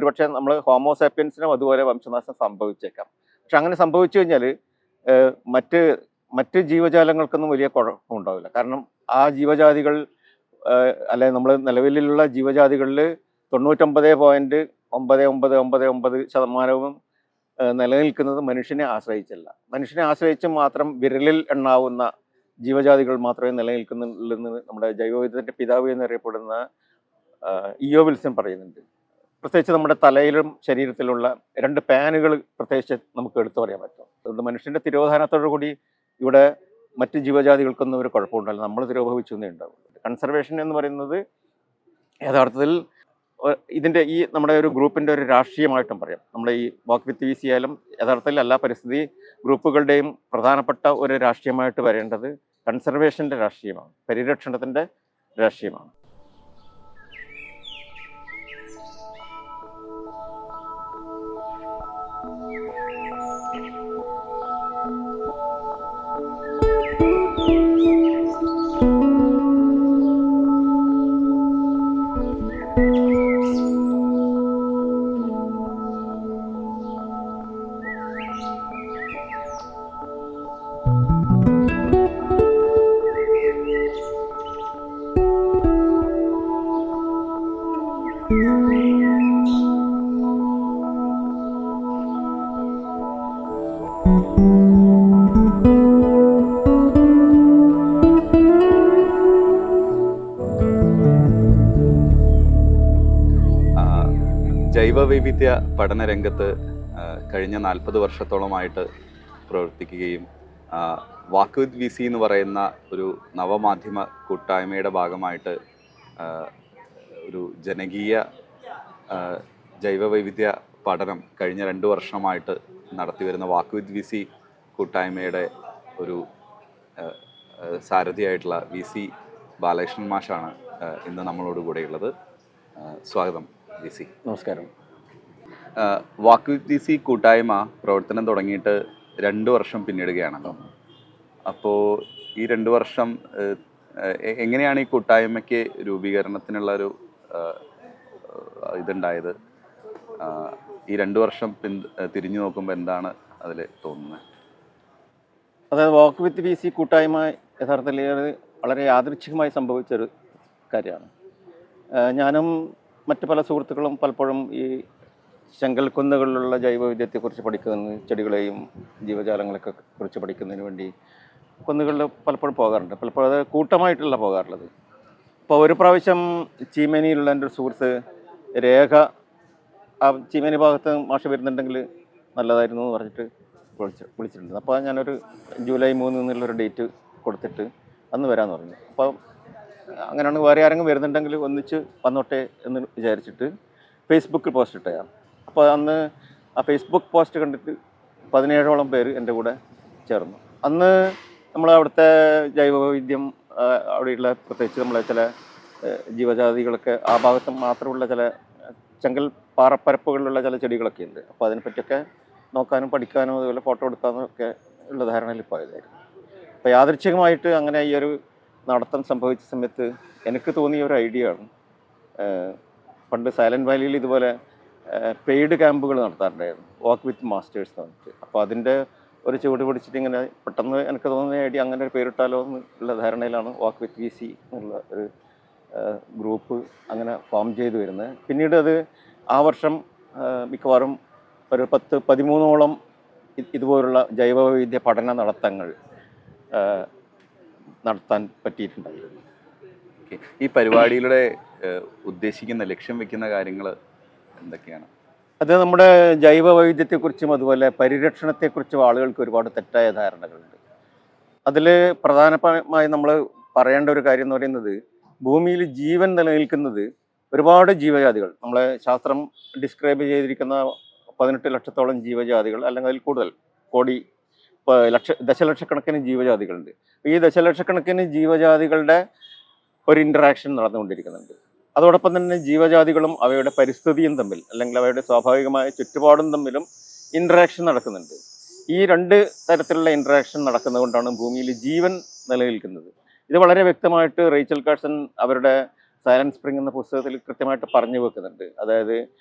ഒരുപക്ഷെ നമ്മൾ ഹോമോസാപ്പിയൻസിനും അതുപോലെ വംശനാശം സംഭവിച്ചേക്കാം. പക്ഷെ അങ്ങനെ സംഭവിച്ചു കഴിഞ്ഞാൽ മറ്റ് മറ്റ് ജീവജാലങ്ങൾക്കൊന്നും വലിയ കുഴപ്പമുണ്ടാവില്ല. കാരണം ആ ജീവജാതികൾ അല്ലെ നമ്മൾ നിലവിലുള്ള ജീവജാതികളിൽ 99.9999% നിലനിൽക്കുന്നത് മനുഷ്യനെ ആശ്രയിച്ചല്ല. മനുഷ്യനെ ആശ്രയിച്ച് മാത്രം വിരലിൽ എണ്ണാവുന്ന ജീവജാതികൾ മാത്രമേ നിലനിൽക്കുന്നുള്ളെന്ന് നമ്മുടെ ജൈവവൈവിധ്യത്തിൻ്റെ പിതാവ് എന്നറിയപ്പെടുന്ന ഇയോ വിൽസൺ പറയുന്നുണ്ട്. പ്രത്യേകിച്ച് നമ്മുടെ തലയിലും ശരീരത്തിലുള്ള 2 പാനുകൾ പ്രത്യേകിച്ച് നമുക്ക് എടുത്തു പറയാൻ പറ്റും. അതുകൊണ്ട് മനുഷ്യൻ്റെ തിരോധാനത്തോടു കൂടി ഇവിടെ മറ്റ് ജീവജാതികൾക്കൊന്നും ഒരു കുഴപ്പമുണ്ടല്ലോ, നമ്മൾ തിരോഭവിച്ചു എന്നേ ഉണ്ടാവും. കൺസർവേഷൻ എന്ന് പറയുന്നത് യഥാർത്ഥത്തിൽ ഇതിൻ്റെ ഈ നമ്മുടെ ഒരു ഗ്രൂപ്പിൻ്റെ ഒരു രാഷ്ട്രീയമായിട്ടും പറയാം. നമ്മുടെ ഈ വാക്ക് വിത്ത് വി സി ആയാലും യഥാർത്ഥത്തിൽ എല്ലാ പരിസ്ഥിതി ഗ്രൂപ്പുകളുടെയും പ്രധാനപ്പെട്ട ഒരു രാഷ്ട്രീയമായിട്ട് വരേണ്ടത് കൺസർവേഷൻ്റെ രാഷ്ട്രീയമാണ്, പരിരക്ഷണത്തിൻ്റെ രാഷ്ട്രീയമാണ്. ജൈവവൈവിധ്യ പഠന രംഗത്ത് കഴിഞ്ഞ 40 വർഷത്തോളമായിട്ട് പ്രവർത്തിക്കുകയും വാക്ക് വിത്ത് വി സി എന്ന് പറയുന്ന ഒരു നവമാധ്യമ കൂട്ടായ്മയുടെ ഭാഗമായിട്ട് ഒരു ജനകീയ ജൈവവൈവിധ്യ പഠനം കഴിഞ്ഞ 2 വർഷമായിട്ട് നടത്തിവരുന്ന വാക്ക് വിത്ത് വി സി കൂട്ടായ്മയുടെ ഒരു സാരഥിയായിട്ടുള്ള വി സി ബാലകൃഷ്ണൻ മാഷാണ് ഇന്ന് നമ്മളോട് കൂടെയുള്ളത്. സ്വാഗതം വി സി. നമസ്കാരം. വാക്ക് വിത്ത് വി സി കൂട്ടായ്മ പ്രവർത്തനം തുടങ്ങിയിട്ട് 2 വർഷം പിന്നിടുകയാണല്ലോ. അപ്പോൾ ഈ 2 വർഷം എങ്ങനെയാണ് ഈ കൂട്ടായ്മയ്ക്ക് രൂപീകരണത്തിനുള്ള ഒരു ഇതുണ്ടായത്? ഈ 2 വർഷം തിരിഞ്ഞു നോക്കുമ്പോൾ എന്താണ് അതിൽ തോന്നുന്നത്? അതായത് വാക്ക് വിത്ത് വി സി കൂട്ടായ്മ യഥാർത്ഥത്തിൽ വളരെ യാദൃച്ഛികമായി സംഭവിച്ചൊരു കാര്യമാണ്. ഞാനും മറ്റ് പല സുഹൃത്തുക്കളും പലപ്പോഴും ഈ ശങ്കൽക്കുന്നുകളിലുള്ള ജൈവവൈവിധ്യത്തെക്കുറിച്ച് പഠിക്കുന്നതിന്, ചെടികളെയും ജീവജാലങ്ങളെയൊക്കെ കുറിച്ച് പഠിക്കുന്നതിന് വേണ്ടി കുന്നുകളിൽ പലപ്പോഴും പോകാറുണ്ട്. പലപ്പോഴും അത് കൂട്ടമായിട്ടല്ല പോകാറുള്ളത്. അപ്പോൾ ഒരു പ്രാവശ്യം ചീമേനിയിലുള്ള എൻ്റെ ഒരു സുഹൃത്ത് രേഖ ആ ചീമേനി ഭാഗത്ത് മാഷ് വരുന്നുണ്ടെങ്കിൽ നല്ലതായിരുന്നു എന്ന് പറഞ്ഞിട്ട് വിളിച്ചിട്ടുണ്ട്. അപ്പോൾ ഞാനൊരു ജൂലൈ 3 എന്നുള്ളൊരു ഡേറ്റ് കൊടുത്തിട്ട് അന്ന് വരാമെന്ന് പറഞ്ഞു. അപ്പോൾ അങ്ങനെയാണ് വേറെ ആരെങ്കിലും വരുന്നുണ്ടെങ്കിൽ ഒന്നിച്ച് വന്നോട്ടെ എന്ന് വിചാരിച്ചിട്ട് ഫേസ്ബുക്കിൽ പോസ്റ്റ് ഇട്ടതാണ്. അപ്പോൾ അന്ന് ആ ഫേസ്ബുക്ക് പോസ്റ്റ് കണ്ടിട്ട് 17ഓളം പേര് എൻ്റെ കൂടെ ചേർന്നു. അന്ന് നമ്മൾ അവിടുത്തെ ജൈവവൈവിധ്യം, അവിടെയുള്ള പ്രത്യേകിച്ച് നമ്മളെ ചില ജീവജാതികളൊക്കെ ആ ഭാഗത്ത് മാത്രമുള്ള ചില ചെങ്കൽ പാറപ്പരപ്പുകളിലുള്ള ചില ചെടികളൊക്കെ ഉണ്ട്. അപ്പോൾ അതിനെപ്പറ്റിയൊക്കെ നോക്കാനും പഠിക്കാനും അതുപോലെ ഫോട്ടോ എടുക്കാനും ഒക്കെ ഉള്ള ധാരണയിൽ പോയതായിരുന്നു. അപ്പോൾ യാദൃച്ഛികമായിട്ട് അങ്ങനെ ഈ ഒരു നടത്തം സംഭവിച്ച സമയത്ത് എനിക്ക് തോന്നിയ ഒരു ഐഡിയ ആണ്. പണ്ട് സൈലൻറ്റ് വാലിയിൽ ഇതുപോലെ പെയ്ഡ് ക്യാമ്പുകൾ നടത്താറുണ്ടായിരുന്നു, വാക്ക് വിത്ത് മാസ്റ്റേഴ്സ് എന്ന് പറഞ്ഞിട്ട്. അപ്പോൾ അതിൻ്റെ ഒരു ചുവട് പിടിച്ചിട്ട് ഇങ്ങനെ പെട്ടെന്ന് എനിക്ക് തോന്നുന്ന ഐഡിയ അങ്ങനെ ഒരു പേരിട്ടാലോ എന്നുള്ള ധാരണയിലാണ് വാക്ക് വിത്ത് വി സി എന്നുള്ള ഒരു ഗ്രൂപ്പ് അങ്ങനെ ഫോം ചെയ്തു വരുന്നത്. പിന്നീട് അത് ആ വർഷം മിക്കവാറും ഒരു 10-13ഓളം ഇതുപോലുള്ള ജൈവവൈവിധ്യ പഠന നടത്തങ്ങൾ നടത്താൻ പറ്റിയിട്ടുണ്ടായിരുന്നു. ഈ പരിപാടിയിലൂടെ ഉദ്ദേശിക്കുന്ന, ലക്ഷ്യം വെക്കുന്ന കാര്യങ്ങൾ എന്തൊക്കെയാണ്? അത് നമ്മുടെ ജൈവവൈവിധ്യത്തെക്കുറിച്ചും അതുപോലെ പരിരക്ഷണത്തെക്കുറിച്ചും ആളുകൾക്ക് ഒരുപാട് തെറ്റായ ധാരണകളുണ്ട്. അതിൽ പ്രധാനമായി നമ്മൾ പറയേണ്ട ഒരു കാര്യം എന്ന് പറയുന്നത്, ഭൂമിയിൽ ജീവൻ നിലനിൽക്കുന്നത് ഒരുപാട് ജീവജാതികൾ, നമ്മളെ ശാസ്ത്രം ഡിസ്ക്രൈബ് ചെയ്തിരിക്കുന്ന 18 ലക്ഷത്തോളം ജീവജാതികൾ അല്ലെങ്കിൽ അതിൽ കൂടുതൽ കോടി ദശലക്ഷക്കണക്കിന് ജീവജാതികളുണ്ട്. ഈ ദശലക്ഷക്കണക്കിന് ജീവജാതികളുടെ ഒരു ഇൻറ്ററാക്ഷൻ നടന്നുകൊണ്ടിരിക്കുന്നുണ്ട്. അതോടൊപ്പം തന്നെ ജീവജാതികളും അവയുടെ പരിസ്ഥിതിയും തമ്മിൽ അല്ലെങ്കിൽ അവയുടെ സ്വാഭാവികമായ ചുറ്റുപാടും തമ്മിലും ഇൻറ്ററാക്ഷൻ നടക്കുന്നുണ്ട്. ഈ 2 തരത്തിലുള്ള ഇൻറ്ററാക്ഷൻ നടക്കുന്നതുകൊണ്ടാണ് ഭൂമിയിൽ ജീവൻ നിലനിൽക്കുന്നത്. ഇത് വളരെ വ്യക്തമായിട്ട് റേച്ചൽ കാഴ്സൺ അവരുടെ സൈലന്റ് സ്പ്രിംഗ് എന്ന പുസ്തകത്തിൽ കൃത്യമായിട്ട് പറഞ്ഞു വെക്കുന്നുണ്ട്. അതായത്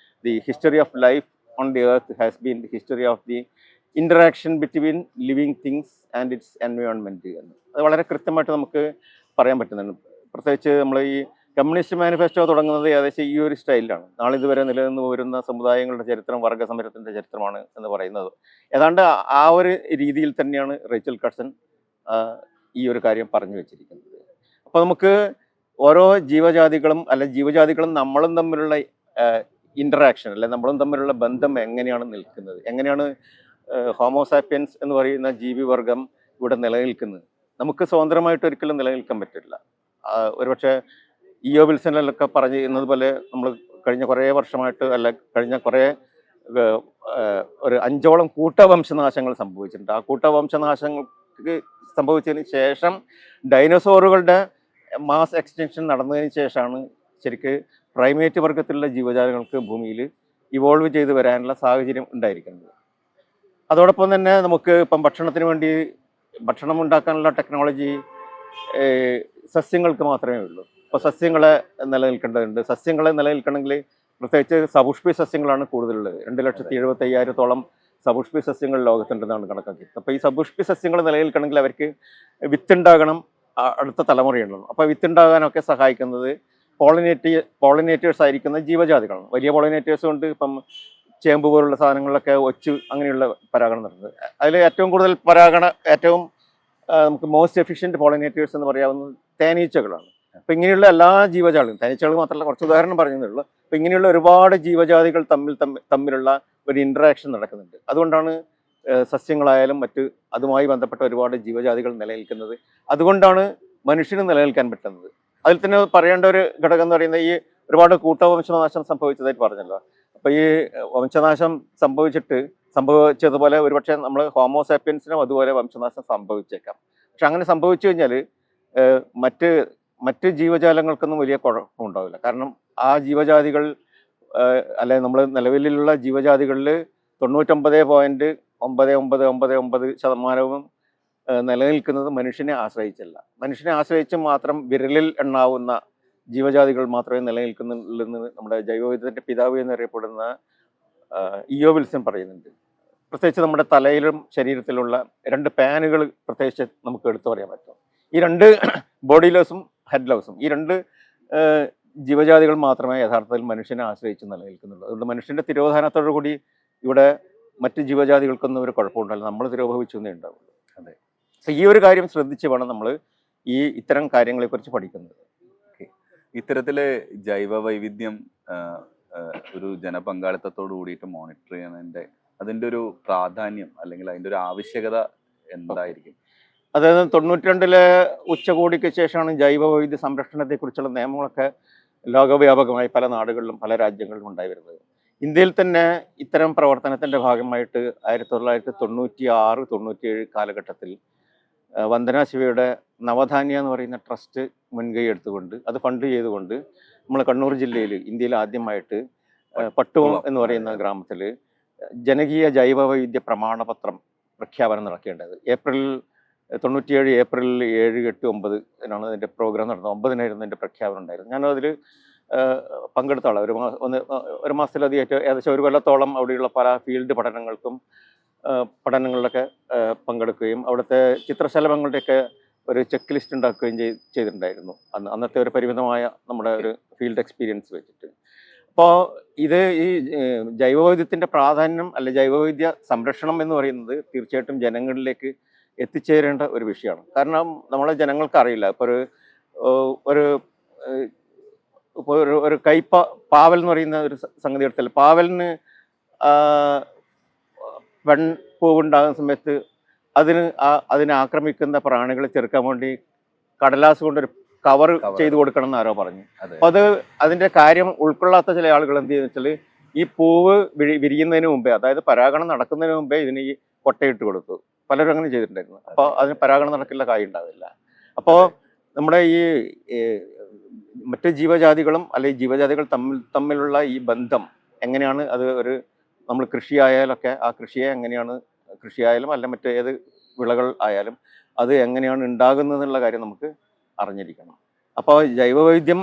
the history of life on the earth has been the history of the interaction between living things and it's environment എന്ന്. അത് വളരെ കൃത്യമായിട്ട് നമുക്ക് പറയാൻ പറ്റുന്നുണ്ട്. പ്രത്യേകിച്ച് നമ്മൾ ഈ കമ്മ്യൂണിസ്റ്റ് മാനിഫെസ്റ്റോ തുടങ്ങുന്നത് ഏകദേശം ഈ ഒരു സ്റ്റൈലിലാണ്. നാളിതുവരെ നിലനിന്ന് വരുന്ന സമുദായങ്ങളുടെ ചരിത്രം വർഗ്ഗസമരത്തിൻ്റെ ചരിത്രമാണ് എന്ന് പറയുന്നത്. ഏതാണ്ട് ആ ഒരു രീതിയിൽ തന്നെയാണ് റേച്ചൽ കഴ്സൺ ഈ ഒരു കാര്യം പറഞ്ഞു വെച്ചിരിക്കുന്നത്. അപ്പോൾ നമുക്ക് ഓരോ ജീവജാതികളും നമ്മളും തമ്മിലുള്ള ഇൻറ്ററാക്ഷൻ, അല്ലെ നമ്മളും തമ്മിലുള്ള ബന്ധം എങ്ങനെയാണ് നിൽക്കുന്നത്, എങ്ങനെയാണ് ഹോമോസാപ്പിയൻസ് എന്ന് പറയുന്ന ജീവിവർഗം ഇവിടെ നിലനിൽക്കുന്നത്. നമുക്ക് സ്വതന്ത്രമായിട്ട് ഒരിക്കലും നിലനിൽക്കാൻ പറ്റില്ല. ഒരുപക്ഷെ ഇഒ വിൽസണിലൊക്കെ പറഞ്ഞിരുന്നത് പോലെ നമ്മൾ കഴിഞ്ഞ കുറേ വർഷമായിട്ട് കഴിഞ്ഞ കുറേ ഒരു 5ഓളം കൂട്ടവംശനാശങ്ങൾ സംഭവിച്ചിട്ടുണ്ട്. ആ കൂട്ടവംശനാശങ്ങൾക്ക് സംഭവിച്ചതിന് ശേഷം ഡൈനോസോറുകളുടെ മാസ് എക്സ്റ്റൻഷൻ നടന്നതിന് ശേഷമാണ് ശരിക്ക് പ്രൈമേറ്റ് വർഗത്തിലുള്ള ജീവജാലങ്ങൾക്ക് ഭൂമിയിൽ ഇവോൾവ് ചെയ്ത് വരാനുള്ള സാഹചര്യം ഉണ്ടായിരിക്കുന്നത്. അതോടൊപ്പം തന്നെ നമുക്ക് ഇപ്പം ഭക്ഷണത്തിന് വേണ്ടി ഭക്ഷണം ഉണ്ടാക്കാനുള്ള ടെക്നോളജി സസ്യങ്ങൾക്ക് മാത്രമേ ഉള്ളൂ. അപ്പോൾ സസ്യങ്ങളെ നിലനിൽക്കേണ്ടതുണ്ട്. സസ്യങ്ങളെ നിലനിൽക്കണമെങ്കിൽ പ്രത്യേകിച്ച് സപുഷ്പി സസ്യങ്ങളാണ് കൂടുതലുള്ളത്. 2,75,000-ഓളം സപുഷ്പി സസ്യങ്ങൾ ലോകത്തുണ്ടെന്നാണ് കണക്കാക്കിയത്. അപ്പോൾ ഈ സപുഷ്പി സസ്യങ്ങൾ നിലനിൽക്കണമെങ്കിൽ അവർക്ക് വിത്തുണ്ടാകണം, അടുത്ത തലമുറയുണ്ടാകണം. അപ്പോൾ വിത്തുണ്ടാകാനൊക്കെ സഹായിക്കുന്നത് പോളിനേറ്റേഴ്സ് ആയിരിക്കുന്ന ജീവജാതികളാണ്. വലിയ പോളിനേറ്റേഴ്സ് കൊണ്ട് ഇപ്പം ചേമ്പ് പോലുള്ള സാധനങ്ങളിലൊക്കെ അങ്ങനെയുള്ള പരാഗണം നടത്തുന്നത്. അതിൽ ഏറ്റവും കൂടുതൽ ഏറ്റവും നമുക്ക് മോസ്റ്റ് എഫിഷ്യൻറ്റ് പോളിനേറ്റേഴ്സ് എന്ന് പറയാവുന്നത് തേനീച്ചകളാണ്. അപ്പോൾ ഇങ്ങനെയുള്ള എല്ലാ ജീവജാതികളും, തേനീച്ചകൾ മാത്രമല്ല, കുറച്ച് ഉദാഹരണം പറഞ്ഞതേ ഉള്ളൂ. അപ്പോൾ ഇങ്ങനെയുള്ള ഒരുപാട് ജീവജാതികൾ തമ്മിലുള്ള ഒരു ഇൻട്രാക്ഷൻ നടക്കുന്നുണ്ട്. അതുകൊണ്ടാണ് സസ്യങ്ങളായാലും അതുമായി ബന്ധപ്പെട്ട ഒരുപാട് ജീവജാതികൾ നിലനിൽക്കുന്നത്. അതുകൊണ്ടാണ് മനുഷ്യന് നിലനിൽക്കാൻ പറ്റുന്നത്. അതിൽ തന്നെ പറയേണ്ട ഒരു ഘടകം എന്ന് പറയുന്നത് ഈ ഒരുപാട് കൂട്ടവംശനാശം സംഭവിച്ചതായിട്ട് പറഞ്ഞല്ലോ. അപ്പോൾ ഈ വംശനാശം സംഭവിച്ചതുപോലെ ഒരുപക്ഷെ നമ്മൾ ഹോമോസാപ്പിയൻസിനും അതുപോലെ വംശനാശം സംഭവിച്ചേക്കാം. പക്ഷെ അങ്ങനെ സംഭവിച്ചു കഴിഞ്ഞാൽ മറ്റ് ജീവജാലങ്ങൾക്കൊന്നും വലിയ കുഴപ്പമുണ്ടാവില്ല. കാരണം ആ ജീവജാതികൾ നമ്മൾ നിലവിലുള്ള ജീവജാതികളിൽ 99.9999% നിലനിൽക്കുന്നത് മനുഷ്യനെ ആശ്രയിച്ചല്ല. മനുഷ്യനെ ആശ്രയിച്ച് മാത്രം വിരലിൽ എണ്ണാവുന്ന ജീവജാതികൾ മാത്രമേ നിലനിൽക്കുന്നുള്ളെന്ന് നമ്മുടെ ജൈവവൈവിധ്യത്തിൻ്റെ പിതാവ് എന്നറിയപ്പെടുന്ന ഇഒ വിൽസൺ പറയുന്നുണ്ട്. പ്രത്യേകിച്ച് നമ്മുടെ തലയിലും ശരീരത്തിലുള്ള 2 പാനുകൾ പ്രത്യേകിച്ച് നമുക്ക് എടുത്തു പറയാൻ പറ്റും. ഈ 2 ബോഡി ലോസും ഹെഡ് ലോസും, ഈ 2 ജീവജാതികൾ മാത്രമേ യഥാർത്ഥത്തിൽ മനുഷ്യനെ ആശ്രയിച്ച് നിലനിൽക്കുന്നുള്ളൂ. അതുകൊണ്ട് മനുഷ്യൻ്റെ തിരോധാനത്തോടു കൂടി ഇവിടെ മറ്റ് ജീവജാതികൾക്കൊന്നും ഒരു കുഴപ്പമുണ്ടല്ലോ, നമ്മൾ തിരോഭവിച്ചു എന്നേ ഉണ്ടാവുള്ളൂ. അതെ. ഈ ഒരു കാര്യം ശ്രദ്ധിച്ച് വേണം നമ്മൾ ഇത്തരം കാര്യങ്ങളെക്കുറിച്ച് പഠിക്കുന്നത്. ഇത്തരത്തിൽ ജൈവ വൈവിധ്യം ഒരു ജനപങ്കാളിത്തത്തോട് കൂടിയിട്ട് മോണിറ്റർ ചെയ്യുന്നതിൻ്റെ അതിൻ്റെ ഒരു പ്രാധാന്യം അല്ലെങ്കിൽ അതിൻ്റെ ഒരു ആവശ്യകത എന്തായിരിക്കും? അതായത് 92-ലെ ഉച്ചകോടിക്ക് ശേഷമാണ് ജൈവ വൈവിധ്യ സംരക്ഷണത്തെക്കുറിച്ചുള്ള നിയമങ്ങളൊക്കെ ലോകവ്യാപകമായി പല നാടുകളിലും പല രാജ്യങ്ങളിലും ഉണ്ടായി വരുന്നത്. ഇന്ത്യയിൽ തന്നെ ഇത്തരം പ്രവർത്തനത്തിൻ്റെ ഭാഗമായിട്ട് 1996-97 കാലഘട്ടത്തിൽ വന്ദന ശിവയുടെ നവധാന്യ എന്ന് പറയുന്ന ട്രസ്റ്റ് മുൻകൈ എടുത്തുകൊണ്ട് അത് ഫണ്ട് ചെയ്തുകൊണ്ട് നമ്മൾ കണ്ണൂർ ജില്ലയിൽ ഇന്ത്യയിൽ ആദ്യമായിട്ട് പട്ടുവം എന്ന് പറയുന്ന ഗ്രാമത്തിൽ ജനകീയ ജൈവ വൈവിധ്യ പ്രമാണപത്രം പ്രഖ്യാപനം നടക്കേണ്ടത്. ഏപ്രിൽ 97 ഏപ്രിൽ 7, 8, 9 അതിൻ്റെ പ്രോഗ്രാം നടന്നത്. 9-നായിരുന്നു അതിൻ്റെ പ്രഖ്യാപനം ഉണ്ടായിരുന്നു. ഞാനതിൽ പങ്കെടുത്ത ആളാണ്. ഒരു മാസത്തിലധികം ഏകദേശം 1 കൊല്ലത്തോളം അവിടെയുള്ള പല ഫീൽഡ് പഠനങ്ങളിലൊക്കെ പങ്കെടുക്കുകയും അവിടുത്തെ ചിത്രശലഭങ്ങളുടെയൊക്കെ ഒരു ചെക്ക് ലിസ്റ്റ് ഉണ്ടാക്കുകയും ചെയ്തിട്ടുണ്ടായിരുന്നു അന്നത്തെ ഒരു പരിമിതമായ നമ്മുടെ ഒരു ഫീൽഡ് എക്സ്പീരിയൻസ് വെച്ചിട്ട്. അപ്പോൾ ഈ ജൈവവൈവിധ്യത്തിൻ്റെ പ്രാധാന്യം ജൈവവൈവിധ്യ സംരക്ഷണം എന്ന് പറയുന്നത് തീർച്ചയായിട്ടും ജനങ്ങളിലേക്ക് എത്തിച്ചേരേണ്ട ഒരു വിഷയമാണ്. കാരണം നമ്മളെ ജനങ്ങൾക്ക് അറിയില്ല. ഇപ്പോൾ ഒരു പാവൽ എന്ന് പറയുന്ന ഒരു സംഗതി എടുത്താൽ പാവലിന് പെൺപൂവുണ്ടാകുന്ന സമയത്ത് അതിനെ ആക്രമിക്കുന്ന പ്രാണികളെ ചെറുക്കാൻ വേണ്ടി കടലാസ് കൊണ്ടൊരു കവർ ചെയ്ത് കൊടുക്കണം എന്ന് ആരോ പറഞ്ഞു. അപ്പോൾ അതിൻ്റെ കാര്യം ഉൾക്കൊള്ളാത്ത ചില ആളുകൾ എന്ത് ചെയ്യുന്ന വെച്ചാൽ ഈ പൂവ് വിരിയുന്നതിന് മുമ്പേ, അതായത് പരാഗണം നടക്കുന്നതിന് മുമ്പേ ഇതിന് ഈ കൊട്ടയിട്ട് കൊടുത്തു. പലരും അങ്ങനെ ചെയ്തിട്ടുണ്ടായിരുന്നു. അപ്പോൾ അതിന് പരാഗണം നടക്കില്ല, കായ് ഉണ്ടാവില്ല. അപ്പോൾ നമ്മുടെ ഈ മറ്റ് ജീവജാതികളും ജീവജാതികൾ തമ്മിലുള്ള ഈ ബന്ധം എങ്ങനെയാണ്, അത് നമ്മൾ കൃഷിയായാലൊക്കെ ആ കൃഷിയെ എങ്ങനെയാണ്, കൃഷിയായാലും മറ്റേത് വിളകൾ ആയാലും അത് എങ്ങനെയാണ് ഉണ്ടാകുന്നത് എന്നുള്ള കാര്യം നമുക്ക് അറിഞ്ഞിരിക്കണം. അപ്പോൾ ജൈവവൈവിധ്യം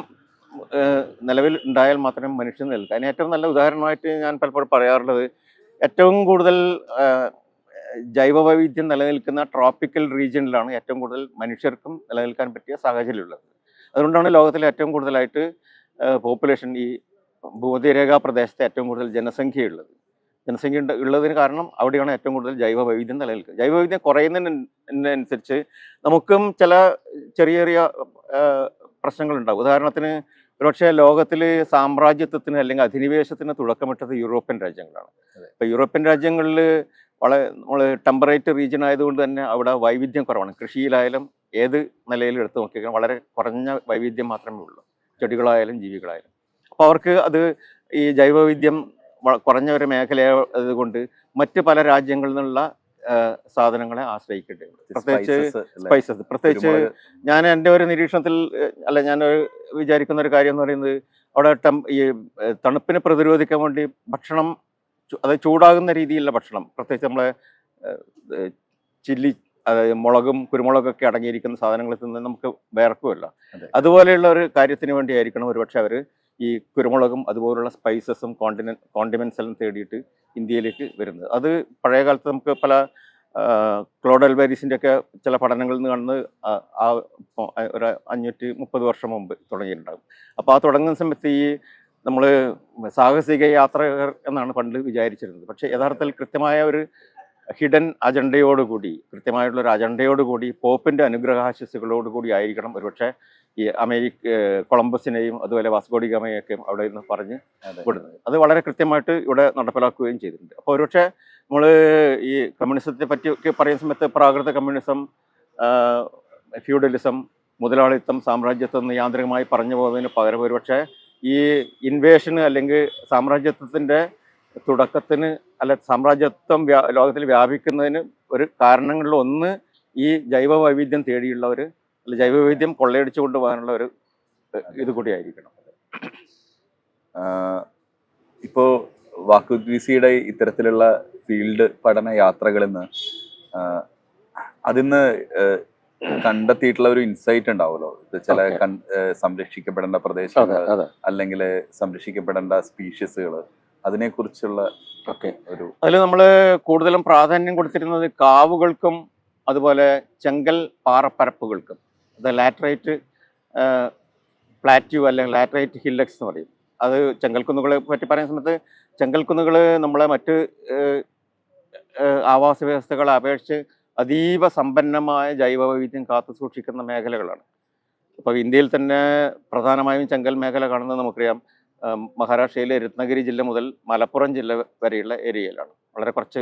നിലവിൽ ഉണ്ടായാൽ മാത്രമേ മനുഷ്യൻ നിൽക്കൂ. അതിന് ഏറ്റവും നല്ല ഉദാഹരണമായിട്ട് ഞാൻ പലപ്പോഴും പറയാറുള്ളത്, ഏറ്റവും കൂടുതൽ ജൈവവൈവിധ്യം നിലനിൽക്കുന്ന ട്രോപ്പിക്കൽ റീജിയനിലാണ് ഏറ്റവും കൂടുതൽ മനുഷ്യർക്കും നിലനിൽക്കാൻ പറ്റിയ സാഹചര്യമുള്ളത്. അതുകൊണ്ടാണ് ലോകത്തിലെ ഏറ്റവും കൂടുതലായിട്ട് പോപ്പുലേഷൻ ഈ ഭൂമധ്യരേഖാ പ്രദേശത്തെ ഏറ്റവും കൂടുതൽ ജനസംഖ്യയുള്ളത്. ജനസംഖ്യ ഉള്ളതിന് കാരണം അവിടെയാണ് ഏറ്റവും കൂടുതൽ ജൈവവൈവിധ്യം നിലനിൽക്കുക. ജൈവവൈവിധ്യം കുറയുന്നതിനനുസരിച്ച് നമുക്കും ചില ചെറിയ ചെറിയ പ്രശ്നങ്ങളുണ്ടാകും. ഉദാഹരണത്തിന് ഒരുപക്ഷെ ലോകത്തിൽ സാമ്രാജ്യത്വത്തിന് അല്ലെങ്കിൽ അധിനിവേശത്തിന് തുടക്കമിട്ടത് യൂറോപ്യൻ രാജ്യങ്ങളാണ്. ഇപ്പോൾ യൂറോപ്യൻ രാജ്യങ്ങളിൽ നമ്മൾ ടെമ്പറേറ്റ് റീജിയൻ ആയതുകൊണ്ട് തന്നെ അവിടെ വൈവിധ്യം കുറവാണ്. കൃഷിയിലായാലും ഏത് നിലയിലും എടുത്തു നോക്കിയാൽ വളരെ കുറഞ്ഞ വൈവിധ്യം മാത്രമേ ഉള്ളൂ, ചെടികളായാലും ജീവികളായാലും. അപ്പോൾ അവർക്ക് അത് ഈ ജൈവവൈവിധ്യം കുറഞ്ഞ ഒരു മേഖലയായതുകൊണ്ട് മറ്റ് പല രാജ്യങ്ങളിൽ നിന്നുള്ള സാധനങ്ങളെ ആശ്രയിക്കേണ്ടി വരും. പ്രത്യേകിച്ച് സ്പൈസസ്. പ്രത്യേകിച്ച് ഞാൻ എൻ്റെ ഒരു നിരീക്ഷണത്തിൽ അല്ല ഞാൻ വിചാരിക്കുന്ന ഒരു കാര്യം എന്ന് പറയുന്നത്, അവിടെ ഈ തണുപ്പിനെ പ്രതിരോധിക്കാൻ വേണ്ടി ഭക്ഷണം, അത് ചൂടാകുന്ന രീതിയിലുള്ള ഭക്ഷണം, പ്രത്യേകിച്ച് നമ്മളെ ചില്ലി, അതായത് മുളകും കുരുമുളകൊക്കെ അടങ്ങിയിരിക്കുന്ന സാധനങ്ങളിൽ നിന്ന് നമുക്ക് വേർക്കുമല്ലോ. അതുപോലെയുള്ള ഒരു കാര്യത്തിന് വേണ്ടിയായിരിക്കണം ഒരുപക്ഷെ അവർ ഈ കുരുമുളകും അതുപോലുള്ള സ്പൈസസും കോണ്ടിമെന്റ്സ് എല്ലാം തേടിയിട്ട് ഇന്ത്യയിലേക്ക് വരുന്നത്. അത് പഴയ കാലത്ത് നമുക്ക് പല ക്ലോഡ് അൽവാരിസിൻ്റെ ഒക്കെ ചില പഠനങ്ങളിൽ നിന്ന് കാണുന്നത് ഒരു 530 വർഷം മുമ്പ് തുടങ്ങിയിട്ടുണ്ടാകും. അപ്പോൾ ആ തുടങ്ങുന്ന സമയത്ത് ഈ നമ്മൾ സാഹസിക യാത്രകർ എന്നാണ് പണ്ട് വിചാരിച്ചിരുന്നത്. പക്ഷേ യഥാർത്ഥത്തിൽ കൃത്യമായ ഒരു ഹിഡൻ അജണ്ടയോടുകൂടി, കൃത്യമായിട്ടുള്ളൊരു അജണ്ടയോടുകൂടി, പോപ്പിൻ്റെ അനുഗ്രഹാശിസുകളോടുകൂടി ആയിരിക്കണം ഒരുപക്ഷെ ഈ കൊളംബസിനെയും അതുപോലെ വാസ്കോഡി ഗാമയൊക്കെയും അവിടെ നിന്ന് പറഞ്ഞ് വിടുന്നത്. അത് വളരെ കൃത്യമായിട്ട് ഇവിടെ നടപ്പിലാക്കുകയും ചെയ്തിട്ടുണ്ട്. അപ്പോൾ ഒരുപക്ഷെ നമ്മൾ ഈ കമ്മ്യൂണിസത്തെ പറ്റിയൊക്കെ പറയുന്ന സമയത്ത് പ്രാകൃത കമ്മ്യൂണിസം, ഫ്യൂഡലിസം, മുതലാളിത്തം, സാമ്രാജ്യത്വം എന്ന് യാന്ത്രികമായി പറഞ്ഞു പോകുന്നതിന് പകരം ഒരുപക്ഷെ ഈ ഇൻവേഷന് അല്ലെങ്കിൽ സാമ്രാജ്യത്വത്തിൻ്റെ തുടക്കത്തിന് അല്ല സാമ്രാജ്യത്വം ലോകത്തിൽ വ്യാപിക്കുന്നതിന് ഒരു കാരണങ്ങളിൽ ഒന്ന് ഈ ജൈവ വൈവിധ്യം തേടിയുള്ള ഒരു ജൈവവൈവിധ്യം കൊള്ളയടിച്ചു കൊണ്ടുപോകാനുള്ള ഒരു ഇത് കൂടിയായിരിക്കണം. ഇപ്പോൾ വാക്കുദ്വീസിയുടെ ഇത്തരത്തിലുള്ള ഫീൽഡ് പഠന യാത്രകളിൽ നിന്ന് അതിന്ന് കണ്ടെത്തിയിട്ടുള്ള ഒരു ഇൻസൈറ്റ് ഉണ്ടാവുമല്ലോ, ചില സംരക്ഷിക്കപ്പെടേണ്ട പ്രദേശങ്ങൾ അല്ലെങ്കിൽ സംരക്ഷിക്കപ്പെടേണ്ട സ്പീഷീസുകൾ, അതിനെക്കുറിച്ചുള്ള ഒരു അതിൽ നമ്മൾ കൂടുതലും പ്രാധാന്യം കൊടുത്തിരുന്നത് കാവുകൾക്കും അതുപോലെ ചെങ്കൽ പാറപ്പരപ്പുകൾക്കും. അത് ലാറ്ററൈറ്റ് പ്ലാറ്റ്യൂ അല്ലെങ്കിൽ ലാറ്ററൈറ്റ് ഹില്ലക്സ് എന്ന് പറയും. അത് ചെങ്കൽക്കുന്നുകളെ പറ്റി പറയുന്ന സമയത്ത് ചെങ്കൽക്കുന്നുകൾ നമ്മളെ മറ്റ് ആവാസ വ്യവസ്ഥകളെ അപേക്ഷിച്ച് അതീവ സമ്പന്നമായ ജൈവവൈവിധ്യം കാത്തു സൂക്ഷിക്കുന്ന മേഖലകളാണ്. ഇപ്പോൾ ഇന്ത്യയിൽ തന്നെ പ്രധാനമായും ചെങ്കൽ മേഖല കാണുന്നത് നമുക്കറിയാം മഹാരാഷ്ട്രയിലെ രത്നഗിരി ജില്ല മുതൽ മലപ്പുറം ജില്ല വരെയുള്ള ഏരിയയിലാണ്. വളരെ കുറച്ച്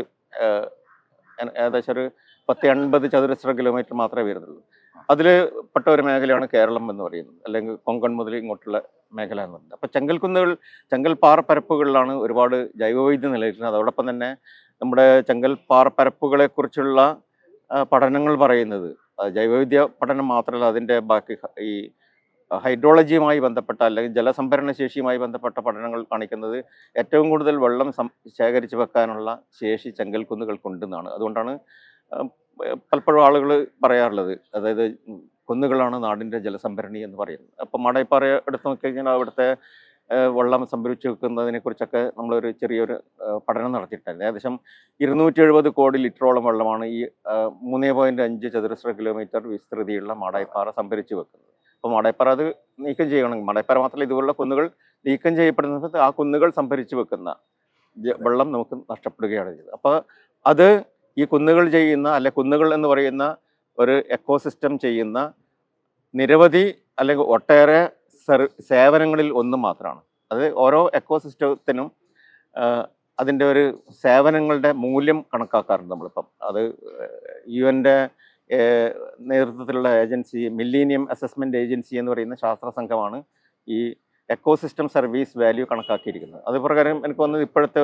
ഏകദേശം ഒരു 10-80 ചതുരശ്ര കിലോമീറ്റർ മാത്രമേ വരുന്നുള്ളൂ. അതിൽ പെട്ട ഒരു മേഖലയാണ് കേരളം എന്ന് പറയുന്നത്, അല്ലെങ്കിൽ കൊങ്കൺ മുതൽ ഇങ്ങോട്ടുള്ള മേഖല എന്ന് പറയുന്നത്. അപ്പോൾ ചെങ്കൽക്കുന്നുകൾ, ചെങ്കൽ പാറപ്പരപ്പുകളിലാണ് ഒരുപാട് ജൈവവൈവിധ്യം നിലനിൽക്കുന്നത്. അതോടൊപ്പം തന്നെ നമ്മുടെ ചെങ്കൽ പാറപ്പരപ്പുകളെക്കുറിച്ചുള്ള പഠനങ്ങൾ പറയുന്നത് ജൈവവൈവിധ്യ പഠനം മാത്രമല്ല, അതിൻ്റെ ബാക്കി ഈ ഹൈഡ്രോളജിയുമായി ബന്ധപ്പെട്ട അല്ലെങ്കിൽ ജലസംഭരണ ശേഷിയുമായി ബന്ധപ്പെട്ട പഠനങ്ങൾ കാണിക്കുന്നത് ഏറ്റവും കൂടുതൽ വെള്ളം ശേഖരിച്ച് വെക്കാനുള്ള ശേഷി ചെങ്കൽക്കുന്നുകൾക്കുണ്ടെന്നാണ്. അതുകൊണ്ടാണ് പലപ്പോഴും ആളുകൾ പറയാറുള്ളത്, അതായത് കുന്നുകളാണ് നാടിൻ്റെ ജലസംഭരണി എന്ന് പറയുന്നത്. അപ്പം മാടായിപ്പാറ എടുത്ത് നോക്കിക്കഴിഞ്ഞാൽ അവിടുത്തെ വെള്ളം സംഭരിച്ചു വെക്കുന്നതിനെ കുറിച്ചൊക്കെ നമ്മളൊരു ചെറിയൊരു പഠനം നടത്തിയിട്ടായിരുന്നു. ഏകദേശം 270 കോടി ലിറ്ററോളം വെള്ളമാണ് ഈ 3.5 ചതുരശ്ര കിലോമീറ്റർ വിസ്തൃതിയുള്ള മാടായിപ്പാറ സംഭരിച്ചു വെക്കുന്നത്. അപ്പോൾ മാടായിപ്പാറ അത് നീക്കം ചെയ്യണം. മാടായിപ്പാറ മാത്രമല്ല, ഇതുപോലുള്ള കുന്നുകൾ നീക്കം ചെയ്യപ്പെടുന്നത് ആ കുന്നുകൾ സംഭരിച്ചു വെക്കുന്ന വെള്ളം നമുക്ക് നഷ്ടപ്പെടുകയാണ് ചെയ്തത്. അപ്പോൾ അത് ഈ കുന്നുകൾ ചെയ്യുന്ന അല്ലെ കുന്നുകൾ എന്ന് പറയുന്ന ഒരു എക്കോസിസ്റ്റം ചെയ്യുന്ന നിരവധി അല്ലെങ്കിൽ ഒട്ടേറെ സേവനങ്ങളിൽ ഒന്നും മാത്രമാണ്. അത് ഓരോ എക്കോസിസ്റ്റത്തിനും അതിൻ്റെ ഒരു സേവനങ്ങളുടെ മൂല്യം കണക്കാക്കാറുണ്ട് നമ്മളിപ്പം. അത് UN-ൻ്റെ നേതൃത്വത്തിലുള്ള ഏജൻസി, മില്ലീനിയം അസസ്മെൻറ്റ് ഏജൻസി എന്ന് പറയുന്ന ശാസ്ത്ര സംഘമാണ് ഈ എക്കോസിസ്റ്റം സർവീസ് വാല്യൂ കണക്കാക്കിയിരിക്കുന്നത്. അത് പ്രകാരം എനിക്ക് തോന്നുന്നത് ഇപ്പോഴത്തെ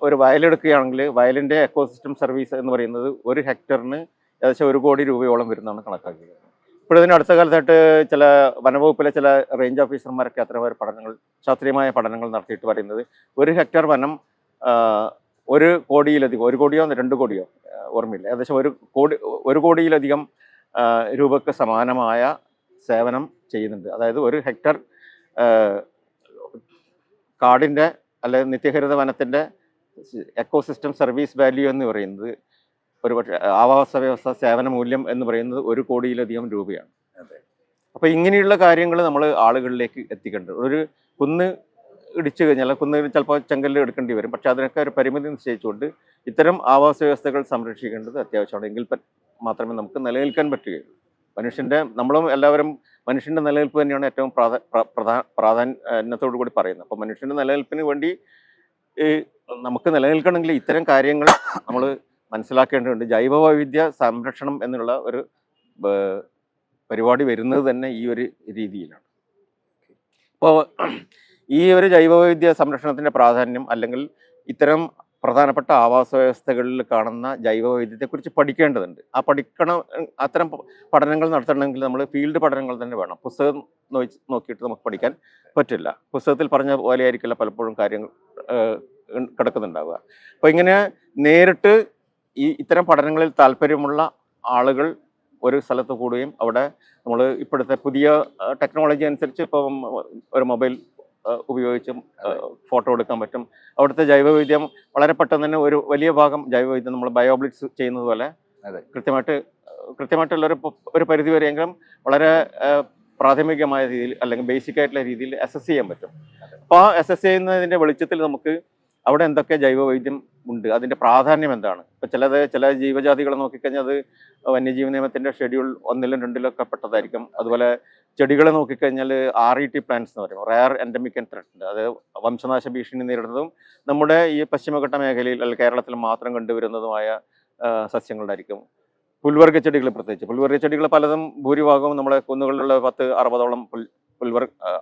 ഒരു വയലെടുക്കുകയാണെങ്കിൽ വയലിൻ്റെ എക്കോസിസ്റ്റം സർവീസ് എന്ന് പറയുന്നത് 1 ഹെക്ടറിന് ഏകദേശം 1 കോടി രൂപയോളം വരുന്നതാണ് കണക്കാക്കിയത്. ഇപ്പോഴതിന് അടുത്ത കാലത്തായിട്ട് ചില വനവകുപ്പിലെ ചില റേഞ്ച് ഓഫീസർമാരൊക്കെ അത്തരം പഠനങ്ങൾ, ശാസ്ത്രീയമായ പഠനങ്ങൾ നടത്തിയിട്ട് പറയുന്നത് 1 ഹെക്ടർ വനം 1 കോടിയിലധികം, 1 കോടിയോ 2 കോടിയോ ഓർമ്മയില്ല, ഏകദേശം 1 കോടിയിലധികം രൂപയ്ക്ക് സമാനമായ സേവനം ചെയ്യുന്നുണ്ട്. അതായത് 1 ഹെക്ടർ കാടിൻ്റെ അല്ലെങ്കിൽ നിത്യഹരിത വനത്തിൻ്റെ എക്കോസിസ്റ്റം സർവീസ് വാല്യൂ എന്ന് പറയുന്നത് ഒരുപക്ഷെ ആവാസ വ്യവസ്ഥ സേവന മൂല്യം എന്ന് പറയുന്നത് 1 കോടിയിലധികം രൂപയാണ്. അപ്പോൾ ഇങ്ങനെയുള്ള കാര്യങ്ങൾ നമ്മൾ ആളുകളിലേക്ക് എത്തിക്കേണ്ടത്. ഒരു കുന്ന് ഇടിച്ചു കഴിഞ്ഞാൽ കുന്ന് ചിലപ്പോൾ ചെങ്കല്ല് എടുക്കേണ്ടി വരും. പക്ഷേ അതിനൊക്കെ ഒരു പരിമിതി നിശ്ചയിച്ചുകൊണ്ട് ഇത്തരം ആവാസ വ്യവസ്ഥകൾ സംരക്ഷിക്കേണ്ടത് അത്യാവശ്യമാണ്. എങ്കിൽ മാത്രമേ നമുക്ക് നിലനിൽക്കാൻ പറ്റുകയുള്ളൂ. നമ്മളും എല്ലാവരും മനുഷ്യൻ്റെ നിലനിൽപ്പ് തന്നെയാണ് ഏറ്റവും പ്രാധാന്യത്തോടു കൂടി പറയുന്നത്. അപ്പോൾ മനുഷ്യൻ്റെ നിലനിൽപ്പിന് വേണ്ടി നമുക്ക് നിലനിൽക്കണമെങ്കിൽ ഇത്തരം കാര്യങ്ങൾ നമ്മൾ മനസ്സിലാക്കേണ്ടതുണ്ട്. ജൈവവൈവിധ്യ സംരക്ഷണം എന്നുള്ള ഒരു പരിപാടി വരുന്നത് തന്നെ ഈ ഒരു രീതിയിലാണ്. അപ്പോൾ ഈ ഒരു ജൈവവൈവിധ്യ സംരക്ഷണത്തിൻ്റെ പ്രാധാന്യം അല്ലെങ്കിൽ ഇത്തരം പ്രധാനപ്പെട്ട ആവാസ വ്യവസ്ഥകളിൽ കാണുന്ന ജൈവവൈവിധ്യത്തെക്കുറിച്ച് പഠിക്കേണ്ടതുണ്ട്. അത്തരം പഠനങ്ങൾ നടത്തണമെങ്കിൽ നമ്മൾ ഫീൽഡ് പഠനങ്ങൾ തന്നെ വേണം. പുസ്തകം നോക്കിയിട്ട് നമുക്ക് പഠിക്കാൻ പറ്റില്ല. പുസ്തകത്തിൽ പറഞ്ഞ പോലെ ആയിരിക്കില്ല പലപ്പോഴും കാര്യങ്ങൾ കിടക്കുന്നുണ്ടാവുക. അപ്പോൾ ഇങ്ങനെ നേരിട്ട് ഇത്തരം പഠനങ്ങളിൽ താല്പര്യമുള്ള ആളുകൾ ഒരു സ്ഥലത്ത് കൂടുകയും അവിടെ നമ്മൾ ഇപ്പോഴത്തെ പുതിയ ടെക്നോളജി അനുസരിച്ച് ഇപ്പം ഒരു മൊബൈൽ ഉപയോഗിച്ചും ഫോട്ടോ എടുക്കാൻ പറ്റും. അവിടുത്തെ ജൈവവൈവിധ്യം വളരെ പെട്ടെന്ന് തന്നെ ഒരു വലിയ ഭാഗം ജൈവവൈവിധ്യം നമ്മൾ ബയോബ്ലിറ്റ്സ് ചെയ്യുന്നത് പോലെ കൃത്യമായിട്ടുള്ള ഒരു പരിധി വരെയെങ്കിലും വളരെ പ്രാഥമികമായ രീതിയിൽ അല്ലെങ്കിൽ ബേസിക് ആയിട്ടുള്ള രീതിയിൽ അസസ് ചെയ്യാൻ പറ്റും. അപ്പോൾ ആ അസസ് ചെയ്യുന്നതിൻ്റെ വെളിച്ചത്തിൽ നമുക്ക് അവിടെ എന്തൊക്കെ ജൈവവൈവിധ്യം ഉണ്ട്, അതിൻ്റെ പ്രാധാന്യം എന്താണ്. ഇപ്പോൾ ചില ജീവജാതികളെ നോക്കിക്കഴിഞ്ഞാൽ അത് വന്യജീവി നിയമത്തിൻ്റെ ഷെഡ്യൂൾ 1-ലും 2-ലൊക്കെ പെട്ടതായിരിക്കും. അതുപോലെ ചെടികളെ നോക്കിക്കഴിഞ്ഞാൽ RET പ്ലാന്റ്സ് എന്ന് പറയും, റയർ എൻഡമിക് ആൻഡ് ത്രെറ്റൻഡ്, അത് വംശനാശ ഭീഷണി നേരിടുന്നതും നമ്മുടെ ഈ പശ്ചിമഘട്ട മേഖലയിൽ അല്ലെങ്കിൽ കേരളത്തിൽ മാത്രം കണ്ടുവരുന്നതുമായ സസ്യങ്ങളായിരിക്കും. പുൽവർഗ്ഗ ചെടികൾ, പ്രത്യേകിച്ച് പുൽവർഗ്ഗ ചെടികൾ പലതും ഭൂരിഭാഗവും നമ്മുടെ കുന്നുകളിലുള്ള 10-60ഓളം